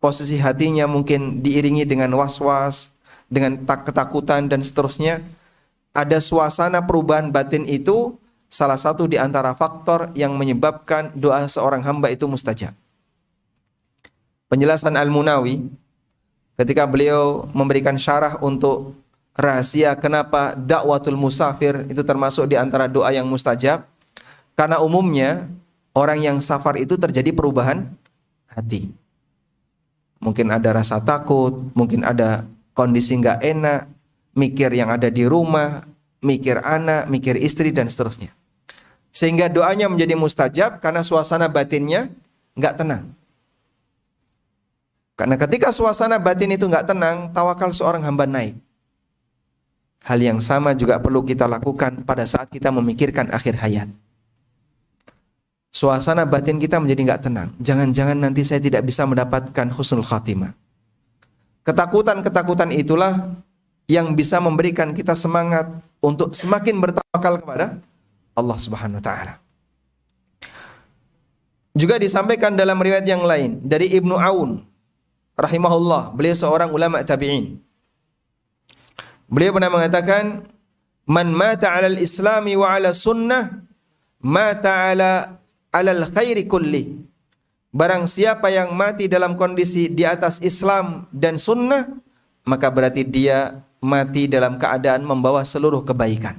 posisi hatinya mungkin diiringi dengan was-was, dengan ketakutan dan seterusnya. Ada suasana perubahan batin itu salah satu di antara faktor yang menyebabkan doa seorang hamba itu mustajab. Penjelasan Al-Munawi ketika beliau memberikan syarah untuk rahasia kenapa dakwatul musafir itu termasuk di antara doa yang mustajab, karena umumnya orang yang safar itu terjadi perubahan hati. Mungkin ada rasa takut, mungkin ada kondisi nggak enak, mikir yang ada di rumah, mikir anak, mikir istri dan seterusnya. Sehingga doanya menjadi mustajab karena suasana batinnya nggak tenang. Karena ketika suasana batin itu nggak tenang, tawakal seorang hamba naik. Hal yang sama juga perlu kita lakukan pada saat kita memikirkan akhir hayat. Suasana batin kita menjadi nggak tenang. Jangan-jangan nanti saya tidak bisa mendapatkan husnul khatimah. Ketakutan-ketakutan itulah yang bisa memberikan kita semangat untuk semakin bertawakal kepada Allah Subhanahu wa taala. Juga disampaikan dalam riwayat yang lain dari Ibnu Aun rahimahullah, beliau seorang ulama tabi'in. Beliau pernah mengatakan, "Man mata 'alal islami wa 'ala sunnah, mata 'alal khairi kulli." Barang siapa yang mati dalam kondisi di atas Islam dan sunnah, maka berarti dia mati dalam keadaan membawa seluruh kebaikan.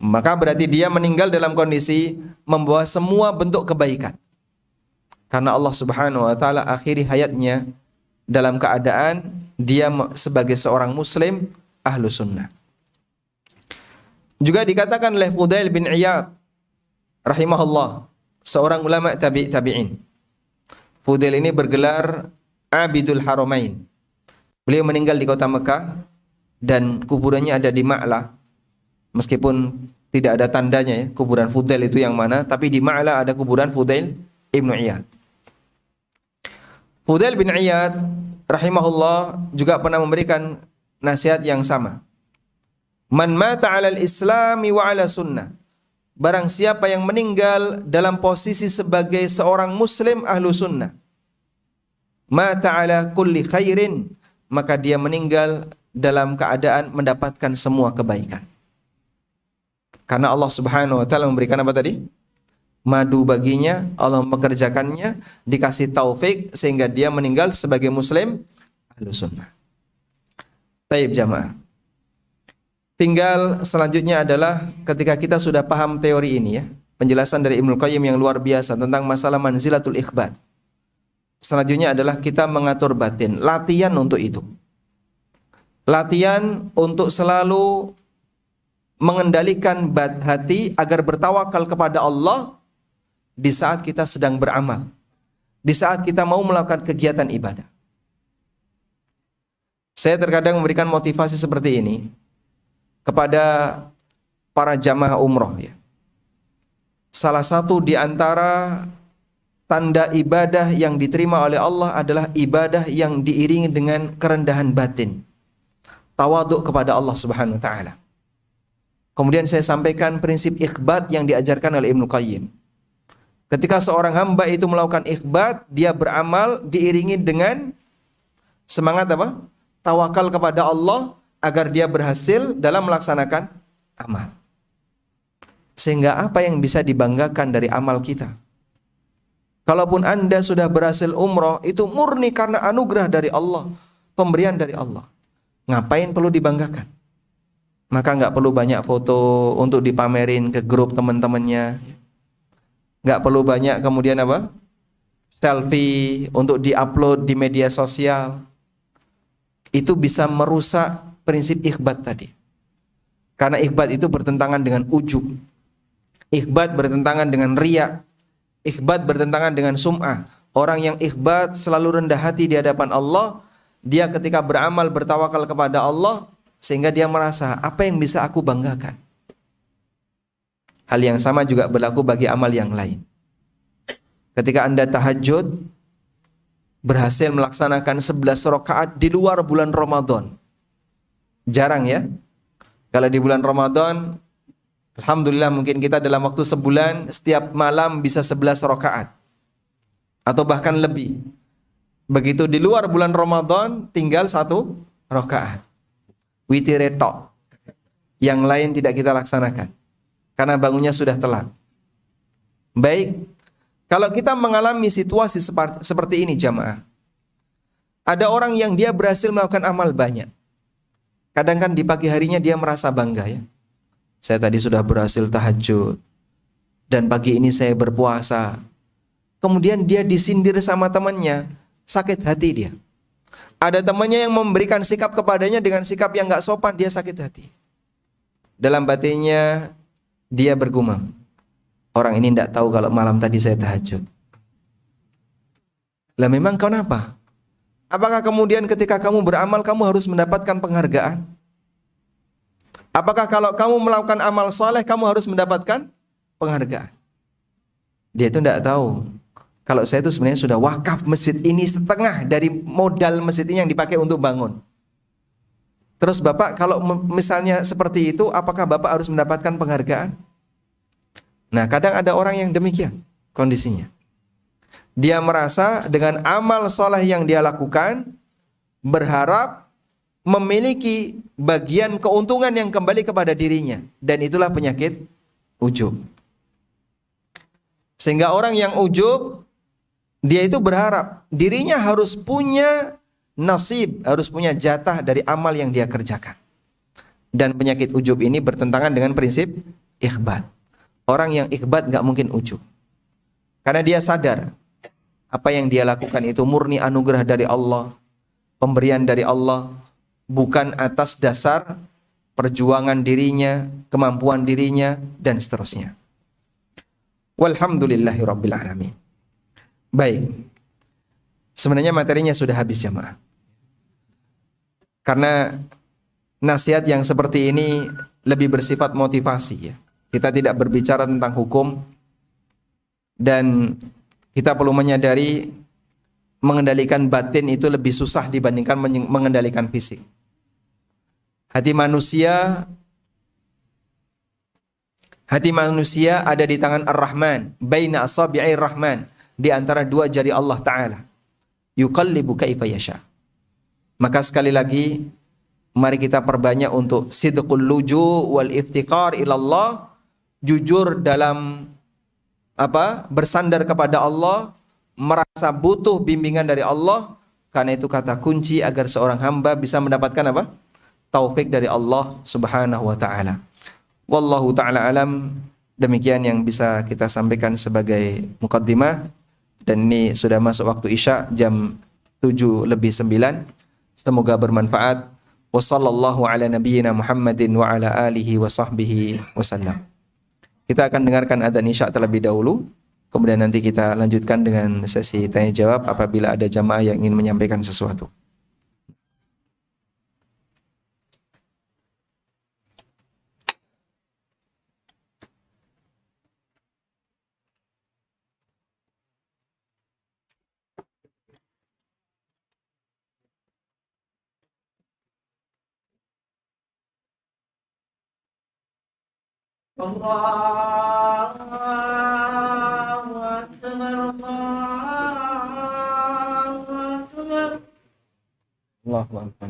Maka berarti dia meninggal dalam kondisi membawa semua bentuk kebaikan. Karena Allah Subhanahu wa taala akhiri hayatnya dalam keadaan dia sebagai seorang muslim ahlu sunnah. Juga dikatakan oleh Fudail bin Iyad rahimahullah, seorang ulama tabi'in. Fudail ini bergelar Abidul Haramain. Beliau meninggal di kota Mekah dan kuburannya ada di Ma'la. Meskipun tidak ada tandanya ya, kuburan Fudail itu yang mana, tapi di Ma'la ada kuburan Fudail Ibnu Iyad. Fudail bin Iyad rahimahullah juga pernah memberikan nasihat yang sama. Man mata 'alal islami wa 'ala sunnah. Barang siapa yang meninggal dalam posisi sebagai seorang muslim ahlu sunnah, mata 'ala kulli khairin, maka dia meninggal dalam keadaan mendapatkan semua kebaikan. Karena Allah Subhanahu wa taala memberikan apa tadi? Madu baginya, Allah mengerjakannya, dikasih taufik sehingga dia meninggal sebagai muslim ahlu sunnah. Taib jamaah. Tinggal selanjutnya adalah ketika kita sudah paham teori ini ya, penjelasan dari Ibnu Qayyim yang luar biasa tentang masalah manzilatul ikhbat. Selanjutnya adalah kita mengatur batin, latihan untuk itu. Latihan untuk selalu mengendalikan hati agar bertawakal kepada Allah di saat kita sedang beramal, di saat kita mau melakukan kegiatan ibadah. Saya terkadang memberikan motivasi seperti ini kepada para jamaah umroh ya. Salah satu di antara tanda ibadah yang diterima oleh Allah adalah ibadah yang diiringi dengan kerendahan batin, tawaduk kepada Allah Subhanahu wa taala. Kemudian saya sampaikan prinsip ikhbat yang diajarkan oleh Ibnu Qayyim. Ketika seorang hamba itu melakukan ikhbat, dia beramal diiringi dengan semangat apa? Tawakal kepada Allah agar dia berhasil dalam melaksanakan amal. Sehingga apa yang bisa dibanggakan dari amal kita? Kalaupun Anda sudah berhasil umroh, itu murni karena anugerah dari Allah, pemberian dari Allah. Ngapain perlu dibanggakan? Maka nggak perlu banyak foto untuk dipamerin ke grup teman-temannya. Nggak perlu banyak kemudian apa? Selfie untuk diupload di media sosial. Itu bisa merusak prinsip ikhbat tadi. Karena ikhbat itu bertentangan dengan ujub. Ikhbat bertentangan dengan riya. Ikhbat bertentangan dengan sum'ah. Orang yang ikhbat selalu rendah hati di hadapan Allah. Dia ketika beramal bertawakal kepada Allah, sehingga dia merasa apa yang bisa aku banggakan. Hal yang sama juga berlaku bagi amal yang lain. Ketika Anda tahajud, berhasil melaksanakan 11 rakaat di luar bulan Ramadan. Jarang ya. Kalau di bulan Ramadan, alhamdulillah mungkin kita dalam waktu sebulan setiap malam bisa 11 rakaat atau bahkan lebih. Begitu di luar bulan Ramadan tinggal 1 rakaat. Witir tok. Yang lain tidak kita laksanakan karena bangunnya sudah telat. Baik, kalau kita mengalami situasi seperti ini jamaah, ada orang yang dia berhasil melakukan amal banyak. Kadang kan di pagi harinya dia merasa bangga ya. Saya tadi sudah berhasil tahajud dan pagi ini saya berpuasa. Kemudian dia disindir sama temannya, sakit hati dia. Ada temannya yang memberikan sikap kepadanya dengan sikap yang gak sopan, dia sakit hati. Dalam batinnya dia bergumam, orang ini tidak tahu kalau malam tadi saya tahajud. Lah memang kenapa? Apakah kemudian ketika kamu beramal kamu harus mendapatkan penghargaan? Apakah kalau kamu melakukan amal soleh kamu harus mendapatkan penghargaan? Dia itu tidak tahu kalau saya itu sebenarnya sudah wakaf masjid ini setengah dari modal masjid ini yang dipakai untuk bangun. Terus Bapak kalau misalnya seperti itu, apakah Bapak harus mendapatkan penghargaan? Nah, kadang ada orang yang demikian kondisinya. Dia merasa dengan amal soleh yang dia lakukan, berharap memiliki bagian keuntungan yang kembali kepada dirinya. Dan itulah penyakit ujub. Sehingga orang yang ujub, dia itu berharap dirinya harus punya nasib, harus punya jatah dari amal yang dia kerjakan. Dan penyakit ujub ini bertentangan dengan prinsip ikhbat. Orang yang ikhbat gak mungkin ujub. Karena dia sadar apa yang dia lakukan itu murni anugerah dari Allah, pemberian dari Allah, bukan atas dasar perjuangan dirinya, kemampuan dirinya, dan seterusnya. Walhamdulillahirabbil alamin. Baik. Sebenarnya materinya sudah habis jamaah. Karena nasihat yang seperti ini lebih bersifat motivasi ya. Kita tidak berbicara tentang hukum dan kita perlu menyadari mengendalikan batin itu lebih susah dibandingkan mengendalikan fisik. Hati manusia ada di tangan Ar-Rahman, baina asabi'ir Rahman, di antara dua jari Allah Ta'ala. Yuqallibu kaifa yasha. Maka sekali lagi mari kita perbanyak untuk sidqul luju wal iftiqar ilallah, jujur dalam bersandar kepada Allah, merasa butuh bimbingan dari Allah, karena itu kata kunci agar seorang hamba bisa mendapatkan taufik dari Allah Subhanahu wa taala. Wallahu taala alam. Demikian yang bisa kita sampaikan sebagai muqaddimah, dan ini sudah masuk waktu Isya jam 7:09. Semoga bermanfaat. Wassallallahu ala nabiyyina Muhammadin wa ala alihi wa sahbihi wasallam. Kita akan dengarkan adzan Isya terlebih dahulu, kemudian nanti kita lanjutkan dengan sesi tanya jawab apabila ada jamaah yang ingin menyampaikan sesuatu. Allahu Allahu Akbar.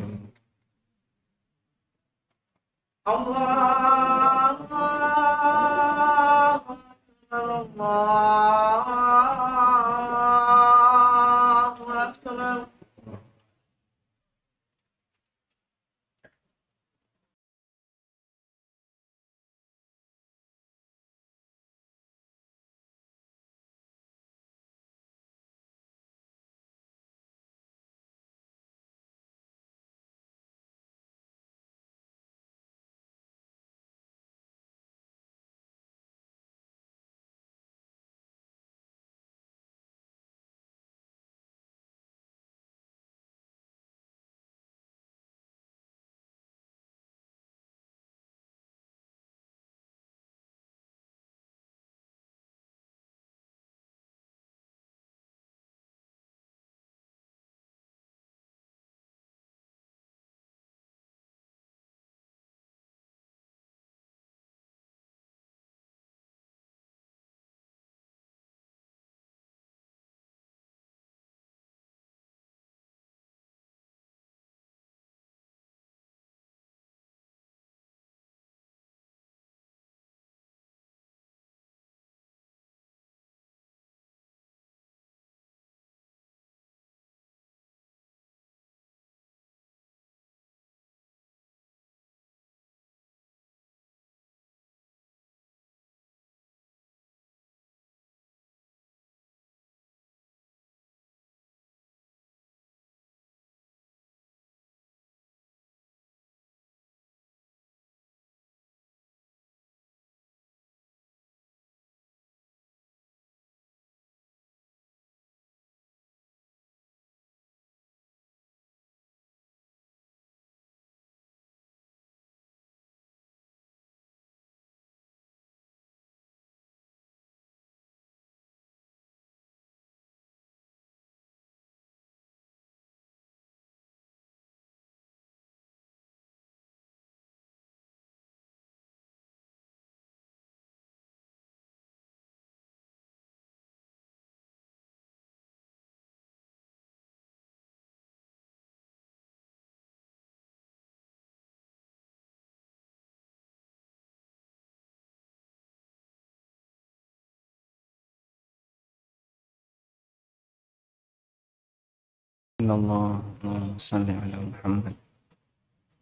Allahumma salli ala Muhammad.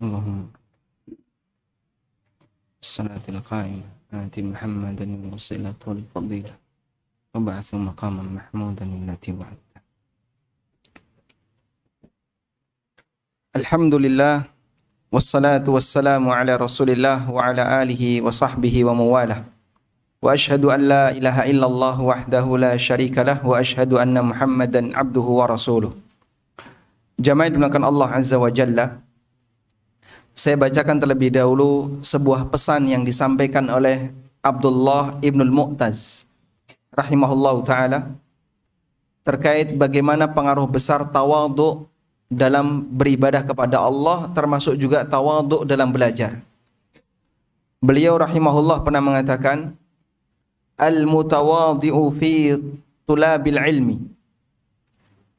Allahumma salatil qaimah ati Muhammadan wasilatul fadilah wa ba'athu maqaman mahmudan allati wa'adta. Alhamdulillah wassalatu wassalamu ala Rasulillah wa ala alihi wa sahbihi wa mawalah. Wa ashhadu an la ilaha illallah wahdahu la syarika lah wa ashhadu anna Muhammadan abduhu wa rasuluh. Jamaah dimuliakan Allah Azza wa Jalla, saya bacakan terlebih dahulu sebuah pesan yang disampaikan oleh Abdullah Ibnul Mu'taz rahimahullahu ta'ala terkait bagaimana pengaruh besar tawadhu dalam beribadah kepada Allah, termasuk juga tawadhu dalam belajar. Beliau rahimahullah pernah mengatakan, al-mutawadhi'u fi tulabil ilmi,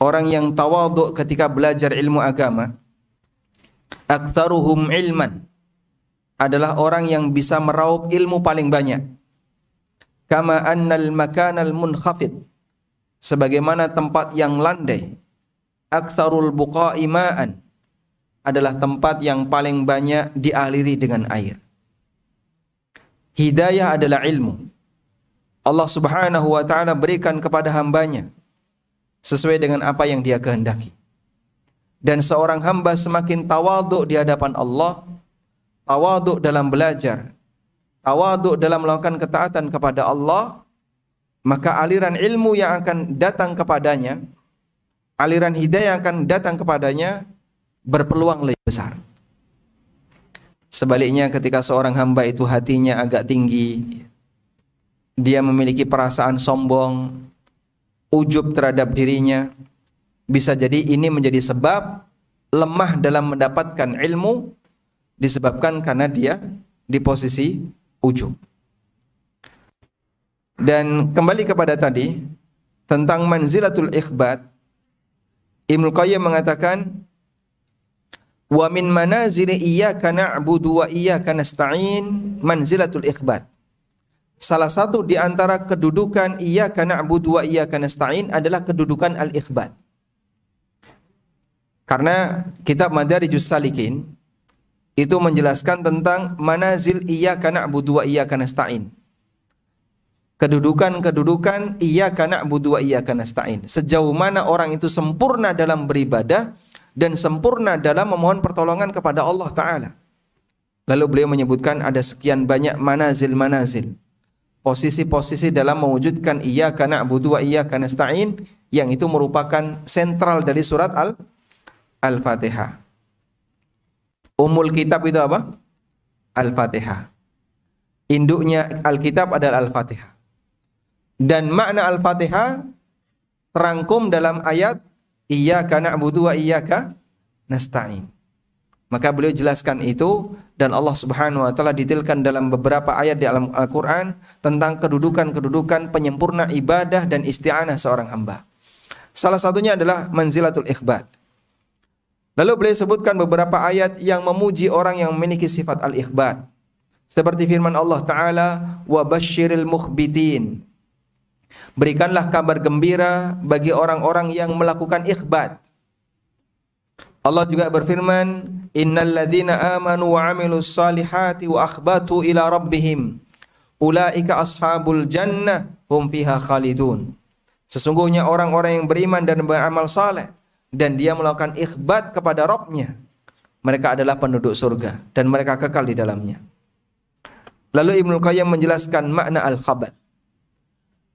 orang yang tawadhu ketika belajar ilmu agama, aktsaruhum ilman, adalah orang yang bisa meraup ilmu paling banyak. Kama annal makanal munkhafid, sebagaimana tempat yang landai, aktsarul buqa'i ma'an, adalah tempat yang paling banyak dialiri dengan air. Hidayah adalah ilmu. Allah Subhanahu wa ta'ala berikan kepada hambanya sesuai dengan apa yang dia kehendaki. Dan seorang hamba semakin tawadhu di hadapan Allah, tawadhu dalam belajar, tawadhu dalam melakukan ketaatan kepada Allah, maka aliran ilmu yang akan datang kepadanya, aliran hidayah yang akan datang kepadanya berpeluang lebih besar. Sebaliknya ketika seorang hamba itu hatinya agak tinggi, dia memiliki perasaan sombong, ujub terhadap dirinya, bisa jadi ini menjadi sebab lemah dalam mendapatkan ilmu, disebabkan karena dia di posisi ujub. Dan kembali kepada tadi tentang manzilatul ikhbat, Ibnu Qayyim mengatakan Wa min manazili iyyaka na'budu wa iyyaka nasta'in manzilatul ikhbat. Salah satu di antara kedudukan iyyaka na'budu wa iyyaka nasta'in adalah kedudukan al-ikhbat. Karena kitab Madarijus Salikin itu menjelaskan tentang manazil iyyaka na'budu wa iyyaka nasta'in. Kedudukan-kedudukan iyyaka na'budu wa iyyaka nasta'in. Sejauh mana orang itu sempurna dalam beribadah dan sempurna dalam memohon pertolongan kepada Allah Ta'ala. Lalu beliau menyebutkan ada sekian banyak manazil-manazil, posisi-posisi dalam mewujudkan iyyaka na'budu wa iyyaka nasta'in, yang itu merupakan sentral dari surat Al-Fatihah. Ummul kitab itu apa? Al-Fatihah. Induknya Alkitab adalah Al-Fatihah. Dan makna Al-Fatihah terangkum dalam ayat iyyaka na'budu wa iyyaka nasta'in. Maka beliau jelaskan itu, dan Allah Subhanahu wa taala detailkan dalam beberapa ayat di dalam Al-Qur'an tentang kedudukan-kedudukan penyempurna ibadah dan isti'anah seorang hamba. Salah satunya adalah manzilatul ikhbat. Lalu beliau sebutkan beberapa ayat yang memuji orang yang memiliki sifat al-ikhbat. Seperti firman Allah Ta'ala, wa basyiril mukhbitin. Berikanlah kabar gembira bagi orang-orang yang melakukan ikhbat. Allah juga berfirman, innal ladzina amanu wa amilus salihati wa akhbatu ila rabbihim ulaika ashabul jannah hum fiha khalidun. Sesungguhnya orang-orang yang beriman dan beramal saleh dan dia melakukan ikhbat kepada Rabb-nya, mereka adalah penduduk surga dan mereka kekal di dalamnya. Lalu Ibnu Qayyim menjelaskan makna al-khabat.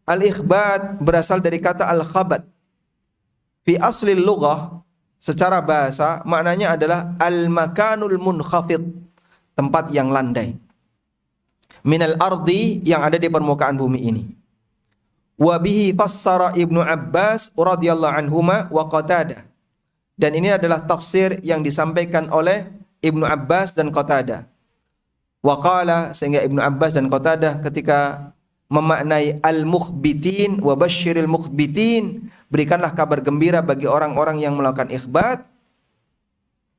Al-ikhbat berasal dari kata al-khabat. Fi asli lughah, secara bahasa maknanya adalah al-makanul munkhafid, tempat yang landai. Minal ardi, yang ada di permukaan bumi ini. Wa bihi fassara Ibnu Abbas radhiyallahu anhuma wa Qatadah. Dan ini adalah tafsir yang disampaikan oleh Ibnu Abbas dan Qatadah. Wa qala, sehingga Ibnu Abbas dan Qatadah ketika memaknai al-mukhbitin wa basyiril mukhbitin, berikanlah kabar gembira bagi orang-orang yang melakukan ikhbat.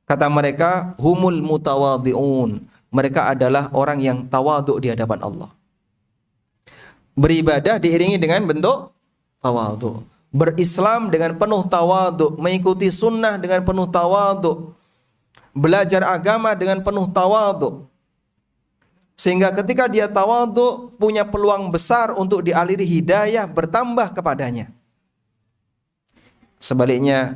Kata mereka, humul mutawadhi'un. Mereka adalah orang yang tawadhu di hadapan Allah. Beribadah diiringi dengan bentuk tawadhu. Berislam dengan penuh tawadhu, mengikuti sunnah dengan penuh tawadhu, belajar agama dengan penuh tawadhu. Sehingga ketika dia tawadhu, punya peluang besar untuk dialiri hidayah bertambah kepadanya. Sebaliknya,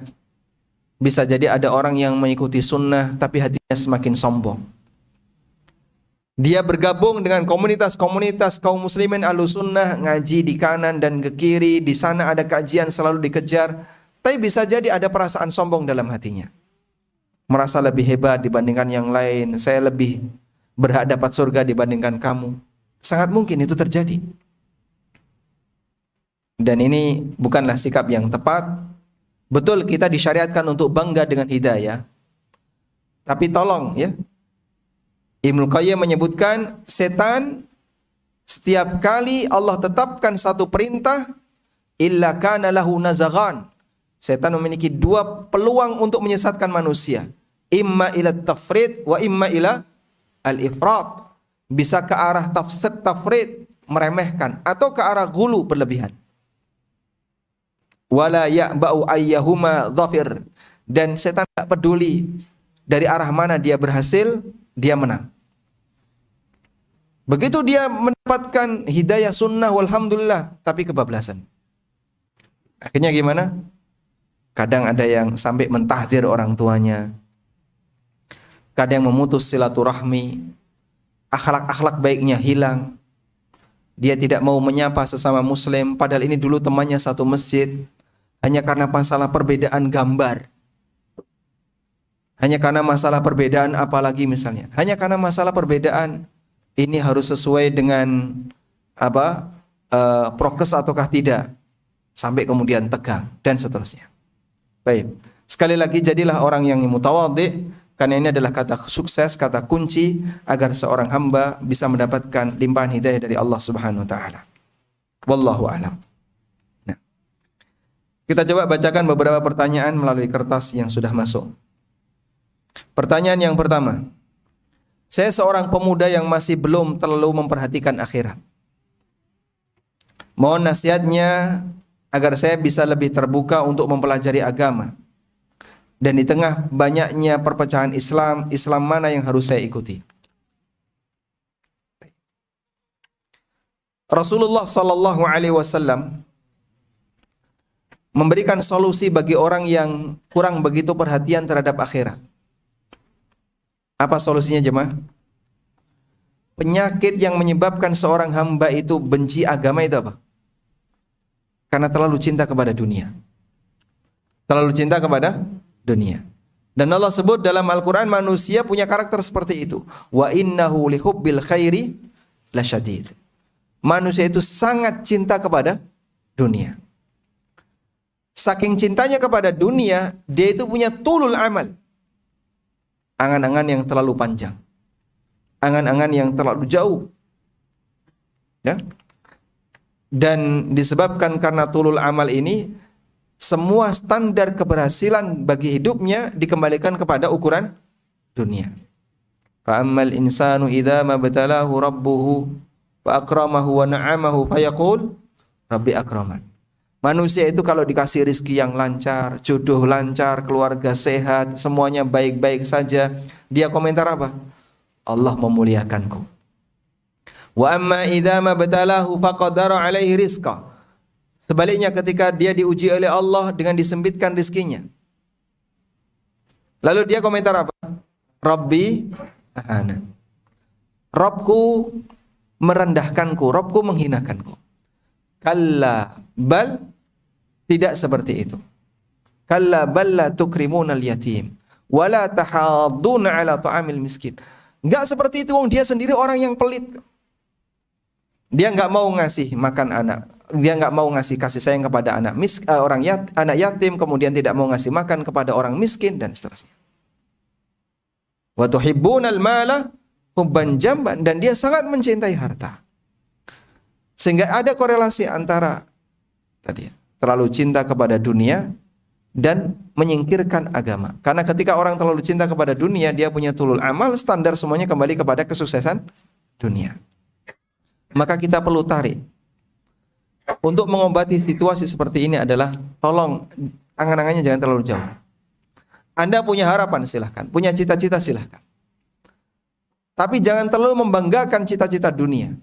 bisa jadi ada orang yang mengikuti sunnah tapi hatinya semakin sombong. Dia bergabung dengan komunitas-komunitas kaum muslimin ahlussunnah, ngaji di kanan dan ke kiri, di sana ada kajian selalu dikejar, tapi bisa jadi ada perasaan sombong dalam hatinya. Merasa lebih hebat dibandingkan yang lain, saya lebih berhak dapat surga dibandingkan kamu. Sangat mungkin itu terjadi. Dan ini bukanlah sikap yang tepat. Betul kita disyariatkan untuk bangga dengan hidayah. Tapi tolong ya, Ibnu Qayyim menyebutkan setan setiap kali Allah tetapkan satu perintah, illa kana lahu nazaghan. Setan memiliki dua peluang untuk menyesatkan manusia. Imma ila tafrid wa imma ila al-ifrat. Bisa ke arah tafrid, meremehkan, atau ke arah gulu, berlebihan. Wala ya'ba'u ayyahuma dhafir. Dan setan tak peduli dari arah mana dia berhasil, dia menang. Begitu dia mendapatkan hidayah sunnah, walhamdulillah, tapi kebablasan. Akhirnya gimana? Kadang ada yang sampai mentahdzir orang tuanya. Kadang memutus silaturahmi. Akhlak-akhlak baiknya hilang. Dia tidak mau menyapa sesama muslim, padahal ini dulu temannya satu masjid. Hanya karena masalah perbedaan gambar. Hanya karena masalah perbedaan apalagi misalnya. Hanya karena masalah perbedaan ini harus sesuai dengan prokes ataukah tidak. Sampai kemudian tegang dan seterusnya. Baik. Sekali lagi, jadilah orang yang mutawadhi, karena ini adalah kata sukses, kata kunci agar seorang hamba bisa mendapatkan limpahan hidayah dari Allah Subhanahu wa taala. Wallahu a'lam. Nah, kita coba bacakan beberapa pertanyaan melalui kertas yang sudah masuk. Pertanyaan yang pertama, saya seorang pemuda yang masih belum terlalu memperhatikan akhirat. Mohon nasihatnya agar saya bisa lebih terbuka untuk mempelajari agama. Dan di tengah banyaknya perpecahan Islam, Islam mana yang harus saya ikuti? Rasulullah sallallahu alaihi wasallam memberikan solusi bagi orang yang kurang begitu perhatian terhadap akhirat. Apa solusinya jemaah? Penyakit yang menyebabkan seorang hamba itu benci agama itu apa? Karena terlalu cinta kepada dunia. Terlalu cinta kepada dunia. Dan Allah sebut dalam Al-Quran manusia punya karakter seperti itu. Wa innahu lihubbil khairi lasyadid. Manusia itu sangat cinta kepada dunia. Saking cintanya kepada dunia, dia itu punya tulul amal. Angan-angan yang terlalu panjang. Angan-angan yang terlalu jauh. Ya. Dan disebabkan karena tulul amal ini, semua standar keberhasilan bagi hidupnya dikembalikan kepada ukuran dunia. Fa ammal insanu idza mabtalahu rabbuhu fa akramahu wa na'amahu fayaqul rabbi akraman. Manusia itu kalau dikasih rizki yang lancar, jodoh lancar, keluarga sehat, semuanya baik-baik saja, dia komentar apa? Allah memuliakanku. Wa amma idza mabtalahu faqadara alaihi rizqa. Sebaliknya ketika dia diuji oleh Allah dengan disempitkan rizkinya, lalu dia komentar apa? Rabbi ahana. Rabbku merendahkanku, Rabbku menghinakanku. Kalla bal, tidak seperti itu. Kalla bal la tukrimunal yatim wala tahadduna ala ta'amil miskin. Enggak seperti itu, dia sendiri orang yang pelit. Dia enggak mau ngasih makan anak, dia enggak mau ngasih kasih sayang kepada anak anak yatim, kemudian tidak mau ngasih makan kepada orang miskin dan seterusnya. Wa tuhibbunal mala hubban jamban, dan dia sangat mencintai harta. Sehingga ada korelasi antara tadi terlalu cinta kepada dunia dan menyingkirkan agama. Karena ketika orang terlalu cinta kepada dunia, dia punya tulul amal, standar semuanya kembali kepada kesuksesan dunia. Maka kita perlu tarik. Untuk mengobati situasi seperti ini adalah tolong angan-angannya jangan terlalu jauh. Anda punya harapan silahkan, punya cita-cita silahkan. Tapi jangan terlalu membanggakan cita-cita dunia.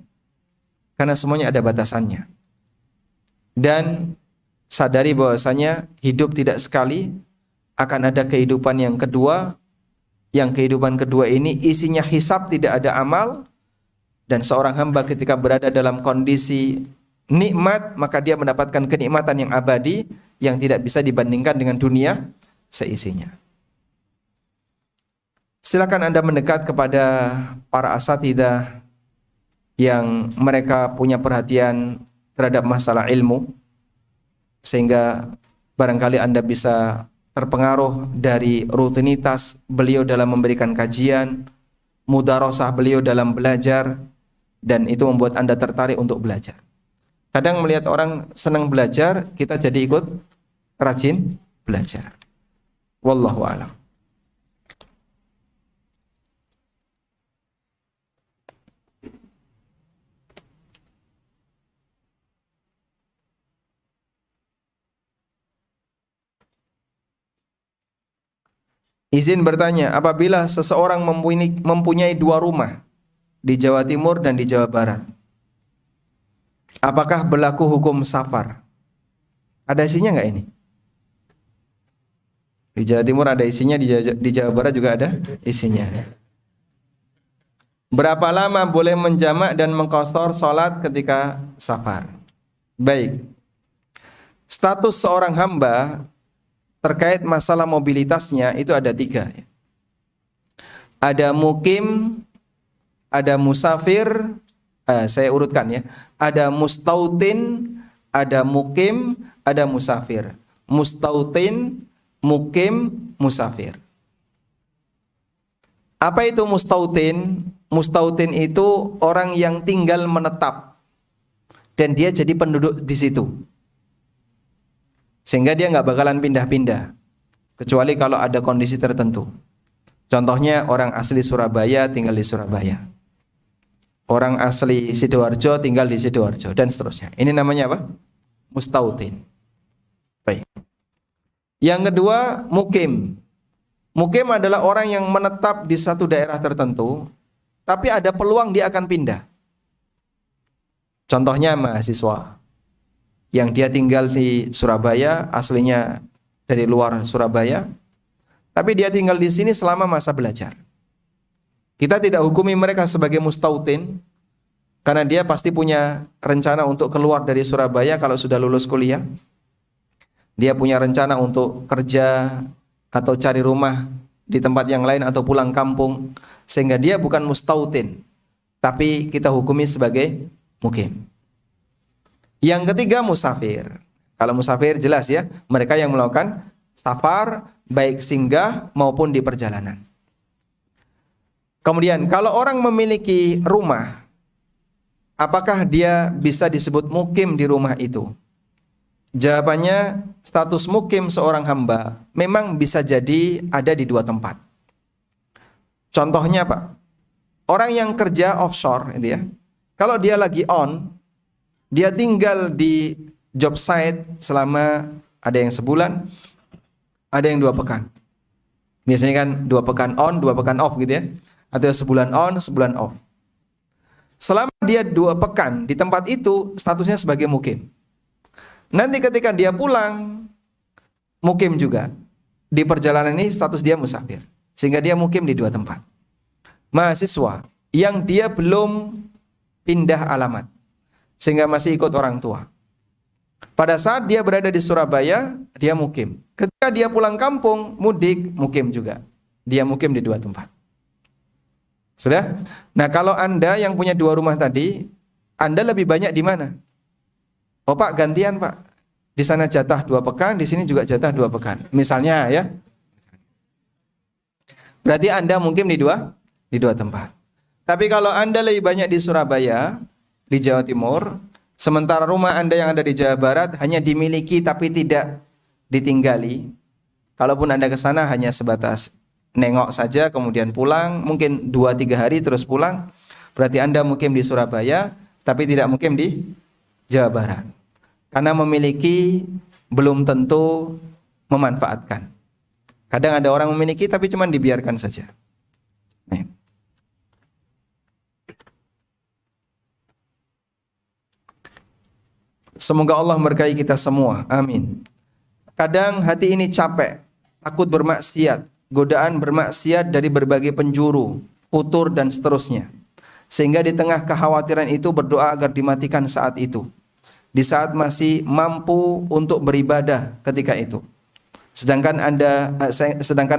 Karena semuanya ada batasannya. Dan sadari bahwasanya hidup tidak sekali, akan ada kehidupan yang kedua. Yang kehidupan kedua ini isinya hisab, tidak ada amal. Dan seorang hamba ketika berada dalam kondisi nikmat, maka dia mendapatkan kenikmatan yang abadi, yang tidak bisa dibandingkan dengan dunia seisinya. Silakan Anda mendekat kepada para asatidzah yang mereka punya perhatian terhadap masalah ilmu, sehingga barangkali Anda bisa terpengaruh dari rutinitas beliau dalam memberikan kajian, mudarosah beliau dalam belajar, dan itu membuat Anda tertarik untuk belajar. Kadang melihat orang senang belajar, kita jadi ikut rajin belajar. Wallahu a'lam. Izin bertanya, apabila seseorang mempunyai dua rumah di Jawa Timur dan di Jawa Barat, apakah berlaku hukum safar? Ada isinya nggak ini? Di Jawa Timur ada isinya, di Jawa Barat juga ada isinya. Berapa lama boleh menjamak dan mengqashar salat ketika safar? Baik. Status seorang hamba terkait masalah mobilitasnya itu ada tiga. Ada mukim, ada musafir, saya urutkan ya. Ada mustautin, ada mukim, ada musafir. Mustautin, mukim, musafir. Apa itu mustautin? Mustautin itu orang yang tinggal menetap dan dia jadi penduduk di situ. Sehingga dia nggak bakalan pindah-pindah kecuali kalau ada kondisi tertentu. Contohnya orang asli Surabaya tinggal di Surabaya. Orang asli Sidoarjo tinggal di Sidoarjo dan seterusnya. Ini namanya apa? Mustautin. Baik. Yang kedua, mukim. Mukim adalah orang yang menetap di satu daerah tertentu, tapi ada peluang dia akan pindah. Contohnya mahasiswa yang dia tinggal di Surabaya, aslinya dari luar Surabaya, tapi dia tinggal di sini selama masa belajar. Kita tidak hukumi mereka sebagai mustautin, karena dia pasti punya rencana untuk keluar dari Surabaya kalau sudah lulus kuliah. Dia punya rencana untuk kerja atau cari rumah di tempat yang lain atau pulang kampung, sehingga dia bukan mustautin, tapi kita hukumi sebagai mukim. Yang ketiga, musafir. Kalau musafir jelas ya, mereka yang melakukan safar baik singgah maupun di perjalanan. Kemudian kalau orang memiliki rumah, apakah dia bisa disebut mukim di rumah itu? Jawabannya, status mukim seorang hamba memang bisa jadi ada di dua tempat. Contohnya Pak, orang yang kerja offshore itu ya, kalau dia lagi dia tinggal di job site selama ada yang sebulan, ada yang 2 pekan. Biasanya kan 2 pekan on, 2 pekan off gitu ya. Atau sebulan on, sebulan off. Selama dia 2 pekan di tempat itu, statusnya sebagai mukim. Nanti ketika dia pulang, mukim juga. Di perjalanan ini status dia musafir. Sehingga dia mukim di 2 tempat. Mahasiswa yang dia belum pindah alamat, sehingga masih ikut orang tua. Pada saat dia berada di Surabaya, dia mukim. Ketika dia pulang kampung, mudik, mukim juga. Dia mukim di 2 tempat. Sudah? Nah, kalau Anda yang punya 2 rumah tadi, Anda lebih banyak di mana? Oh Pak, gantian Pak. Di sana jatah 2 pekan, di sini juga jatah 2 pekan. Misalnya ya. Berarti Anda mukim di dua tempat. Tapi kalau Anda lebih banyak di Surabaya, di Jawa Timur, sementara rumah Anda yang ada di Jawa Barat hanya dimiliki tapi tidak ditinggali. Kalaupun Anda ke sana hanya sebatas nengok saja kemudian pulang, mungkin 2-3 hari terus pulang, berarti Anda mukim di Surabaya tapi tidak mukim di Jawa Barat. Karena memiliki belum tentu memanfaatkan. Kadang ada orang memiliki tapi cuma dibiarkan saja. Nih. Semoga Allah memberkahi kita semua. Amin. Kadang hati ini capek, takut bermaksiat, godaan bermaksiat dari berbagai penjuru, futur dan seterusnya. Sehingga di tengah kekhawatiran itu berdoa agar dimatikan saat itu. Di saat masih mampu untuk beribadah ketika itu. Sedangkan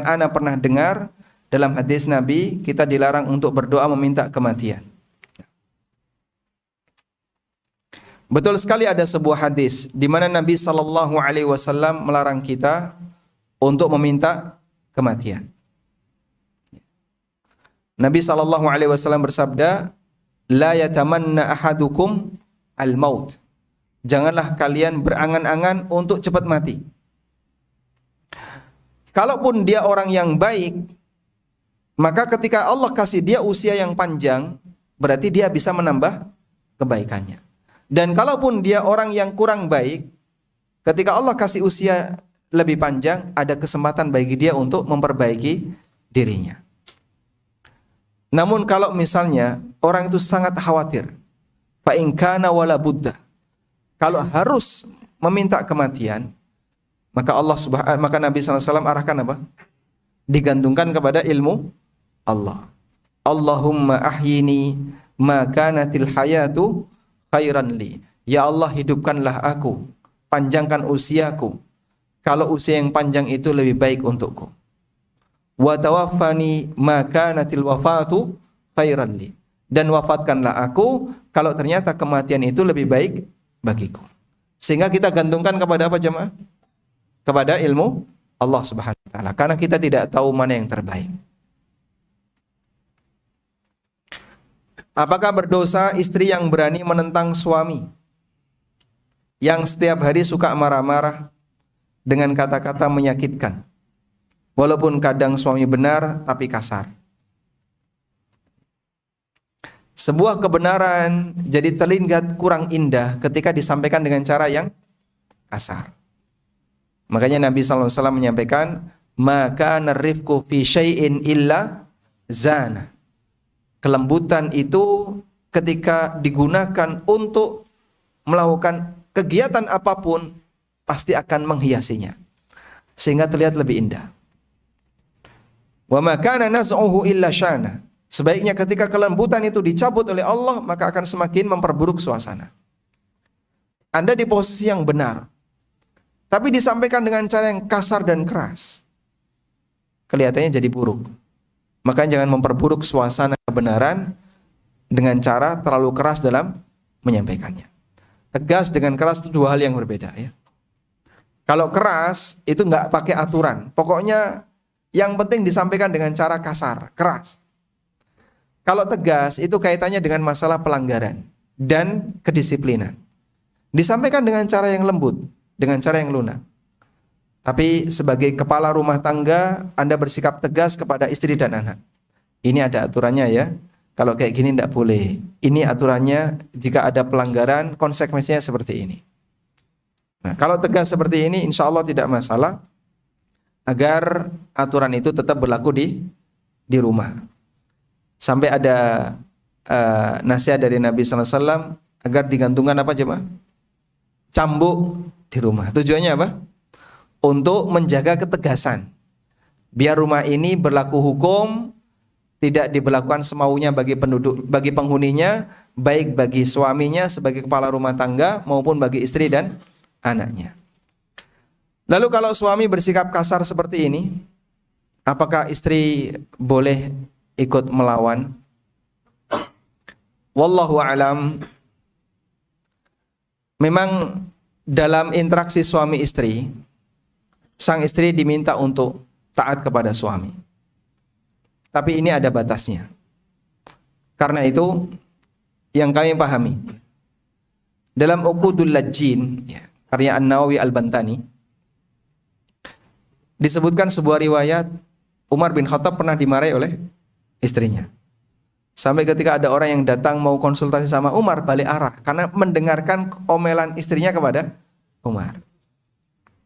Ana pernah dengar dalam hadis Nabi, kita dilarang untuk berdoa meminta kematian. Betul sekali ada sebuah hadis di mana Nabi SAW melarang kita untuk meminta kematian. Nabi SAW bersabda, "La yatamanna ahadukum al-maut." Janganlah kalian berangan-angan untuk cepat mati. Kalaupun dia orang yang baik, maka ketika Allah kasih dia usia yang panjang, berarti dia bisa menambah kebaikannya. Dan kalaupun dia orang yang kurang baik, ketika Allah kasih usia lebih panjang, ada kesempatan bagi dia untuk memperbaiki dirinya. Namun kalau misalnya orang itu sangat khawatir, fa in kana wala budda, kalau harus meminta kematian, maka Nabi SAW arahkan apa? Digantungkan kepada ilmu Allah. Allahumma ahyini ma kanatil hayatu khairan li. Ya Allah, hidupkanlah aku, panjangkan usiaku, kalau usia yang panjang itu lebih baik untukku. Wa tawaffani ma kanatil wafatu khairan li. Dan wafatkanlah aku kalau ternyata kematian itu lebih baik bagiku. Sehingga kita gantungkan kepada apa jemaah? Kepada ilmu Allah Subhanahu wa taala, karena kita tidak tahu mana yang terbaik. Apakah berdosa istri yang berani menentang suami yang setiap hari suka marah-marah dengan kata-kata menyakitkan, Walaupun kadang suami benar tapi kasar. Sebuah kebenaran jadi terlihat kurang indah ketika disampaikan dengan cara yang kasar. Makanya Nabi SAW menyampaikan, maka narifku fi syai'in illa zana. Kelembutan itu ketika digunakan untuk melakukan kegiatan apapun pasti akan menghiasinya sehingga terlihat lebih indah. Wa ma kana naz'uhu illa syana. Sebaiknya ketika kelembutan itu dicabut oleh Allah, maka akan semakin memperburuk suasana. Anda di posisi yang benar, tapi disampaikan dengan cara yang kasar dan keras, kelihatannya jadi buruk. Maka jangan memperburuk suasana kebenaran dengan cara terlalu keras dalam menyampaikannya. Tegas dengan keras itu dua hal yang berbeda ya. Kalau keras itu nggak pakai aturan, pokoknya yang penting disampaikan dengan cara kasar, keras. Kalau tegas itu kaitannya dengan masalah pelanggaran dan kedisiplinan. Disampaikan dengan cara yang lembut, dengan cara yang lunak. Tapi sebagai kepala rumah tangga, Anda bersikap tegas kepada istri dan anak. Ini ada aturannya ya. Kalau kayak gini tidak boleh. Ini aturannya, jika ada pelanggaran, konsekuensinya seperti ini. Nah, kalau tegas seperti ini, insya Allah tidak masalah. Agar aturan itu tetap berlaku di rumah. Sampai ada nasihat dari Nabi SAW agar digantungkan apa coba? Cambuk di rumah. Tujuannya apa? Untuk menjaga ketegasan. Biar rumah ini berlaku hukum, tidak diberlakukan semaunya bagi penduduk, bagi penghuninya, baik bagi suaminya sebagai kepala rumah tangga maupun bagi istri dan anaknya. Lalu kalau suami bersikap kasar seperti ini, apakah istri boleh ikut melawan? Wallahu a'lam. Memang dalam interaksi suami istri, sang istri diminta untuk taat kepada suami. Tapi ini ada batasnya. Karena itu yang kami pahami dalam Uqudul Lajjin, karya An-Nawawi Al-Bantani, disebutkan sebuah riwayat Umar bin Khattab pernah dimarahi oleh istrinya. Sampai ketika ada orang yang datang mau konsultasi sama Umar, balik arah karena mendengarkan omelan istrinya kepada Umar.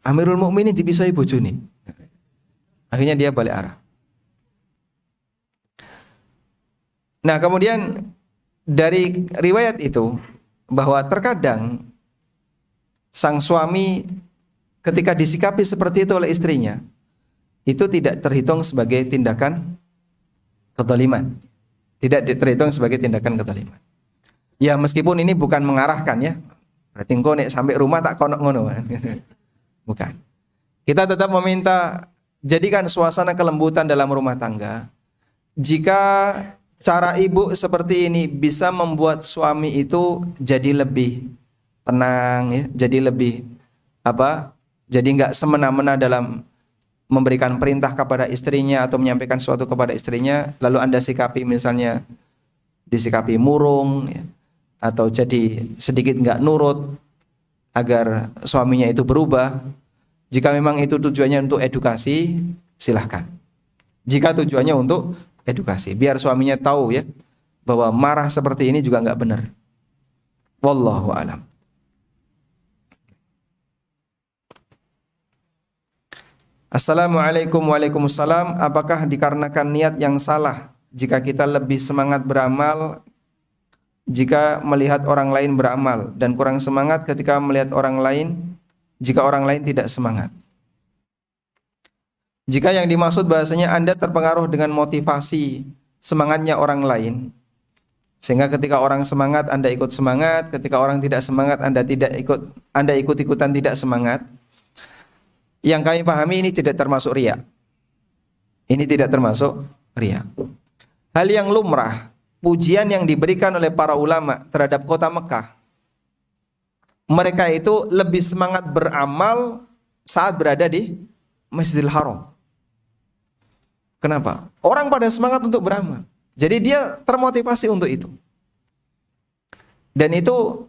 Amirul Mukminin dipisoi bojone. Akhirnya dia balik arah. Nah, kemudian dari riwayat itu bahwa terkadang sang suami ketika disikapi seperti itu oleh istrinya, itu tidak terhitung sebagai tindakan kezaliman. Tidak terhitung sebagai tindakan kezaliman. Ya meskipun ini bukan mengarahkan ya. Berarti engko nek sampai rumah tak konok ngono. Bukan. Kita tetap meminta jadikan suasana kelembutan dalam rumah tangga. Jika cara ibu seperti ini bisa membuat suami itu jadi lebih tenang ya, jadi lebih jadi nggak semena-mena dalam memberikan perintah kepada istrinya atau menyampaikan sesuatu kepada istrinya, lalu Anda sikapi misalnya disikapi murung ya, atau jadi sedikit nggak nurut agar suaminya itu berubah. Jika memang itu tujuannya untuk edukasi, silahkan. Jika tujuannya untuk edukasi, biar suaminya tahu ya bahwa marah seperti ini juga nggak benar. Wallahu a'lam. Assalamualaikum. Waalaikumsalam. Apakah dikarenakan niat yang salah jika kita lebih semangat beramal jika melihat orang lain beramal dan kurang semangat ketika melihat orang lain jika orang lain tidak semangat? Jika yang dimaksud bahasanya Anda terpengaruh dengan motivasi semangatnya orang lain, sehingga ketika orang semangat Anda ikut semangat, ketika orang tidak semangat Anda ikut-ikutan tidak semangat. Yang kami pahami ini tidak termasuk riya. Ini tidak termasuk riya. Hal yang lumrah, pujian yang diberikan oleh para ulama terhadap kota Mekah, mereka itu lebih semangat beramal saat berada di Masjidil Haram. Kenapa? Orang pada semangat untuk beramal. Jadi dia termotivasi untuk itu. Dan itu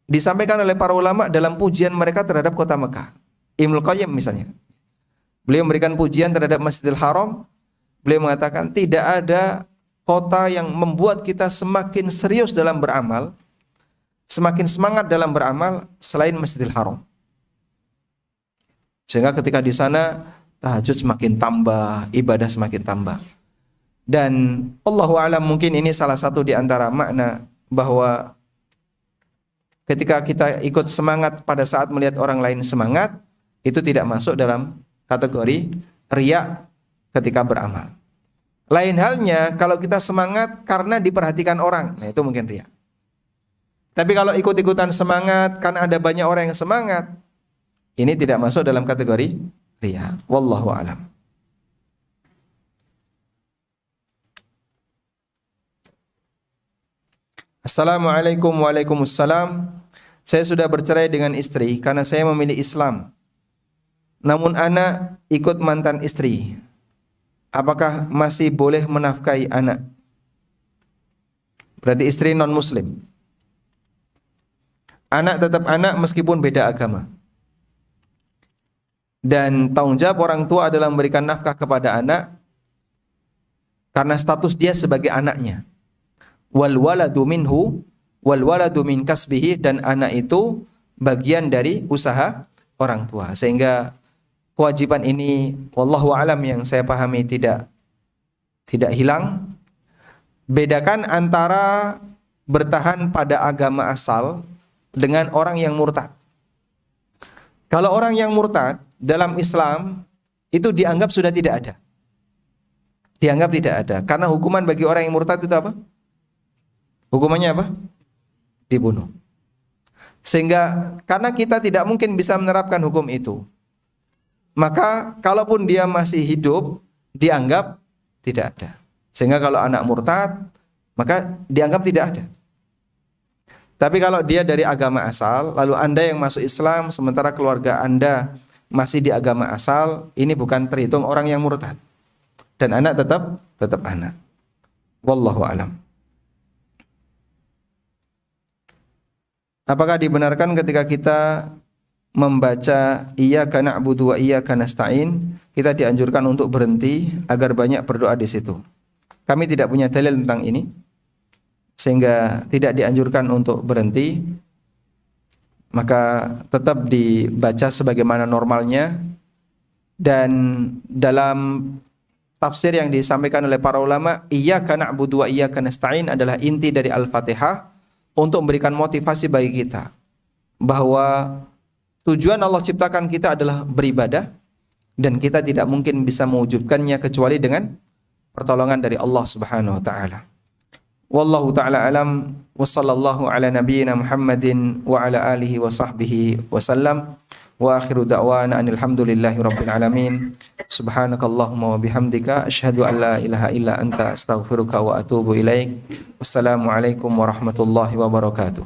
disampaikan oleh para ulama dalam pujian mereka terhadap kota Mekah. Ibnul Qayyim misalnya. Beliau memberikan pujian terhadap Masjidil Haram. Beliau mengatakan tidak ada kota yang membuat kita semakin serius dalam beramal, semakin semangat dalam beramal selain Masjidil Haram. Sehingga ketika di sana tahajud semakin tambah, ibadah semakin tambah. Dan Allahu a'lam, mungkin ini salah satu di antara makna bahwa ketika kita ikut semangat pada saat melihat orang lain semangat, itu tidak masuk dalam kategori riya ketika beramal. Lain halnya kalau kita semangat karena diperhatikan orang, nah itu mungkin riya. Tapi kalau ikut-ikutan semangat karena ada banyak orang yang semangat, ini tidak masuk dalam kategori riya. Wallahu a'lam. Assalamualaikum. Waalaikumsalam. Saya sudah bercerai dengan istri karena saya memilih Islam. Namun anak ikut mantan istri. Apakah masih boleh menafkahi anak? Berarti istri non-muslim. Anak tetap anak meskipun beda agama. Dan tanggung jawab orang tua adalah memberikan nafkah kepada anak karena status dia sebagai anaknya. Wal waladu minhu wal waladu min kasbihi, dan anak itu bagian dari usaha orang tua. Sehingga kewajiban ini wallahu alam yang saya pahami tidak hilang. Bedakan antara bertahan pada agama asal dengan orang yang murtad. Kalau orang yang murtad dalam Islam itu dianggap sudah tidak ada. Dianggap tidak ada. Karena hukuman bagi orang yang murtad itu apa? Hukumannya apa? Dibunuh. Sehingga karena kita tidak mungkin bisa menerapkan hukum itu, maka kalaupun dia masih hidup dianggap tidak ada. Sehingga kalau anak murtad maka dianggap tidak ada. Tapi kalau dia dari agama asal, lalu Anda yang masuk Islam sementara keluarga Anda masih di agama asal, ini bukan terhitung orang yang murtad. Dan anak tetap anak. Wallahu alam. Apakah dibenarkan ketika kita membaca iyyaka na'budu wa iyyaka nasta'in, kita dianjurkan untuk berhenti agar banyak berdoa di situ? Kami tidak punya dalil tentang ini, sehingga tidak dianjurkan untuk berhenti. Maka tetap dibaca sebagaimana normalnya. Dan dalam tafsir yang disampaikan oleh para ulama, iyyaka na'budu wa iyyaka nasta'in adalah inti dari Al-Fatihah untuk memberikan motivasi bagi kita bahwa tujuan Allah ciptakan kita adalah beribadah, dan kita tidak mungkin bisa mewujudkannya kecuali dengan pertolongan dari Allah Subhanahu wa taala. Wallahu ta'ala alam, wa sallallahu ala nabiyyina Muhammadin wa ala alihi wa sahbihi wa sallam, wa akhiru da'wana anil hamdulillahi rabbil alamin. Subhanakallahumma wa bihamdika asyhadu an la ilaha illa anta astaghfiruka wa atubu ilaik. Wassalamu alaikum warahmatullahi wabarakatuh.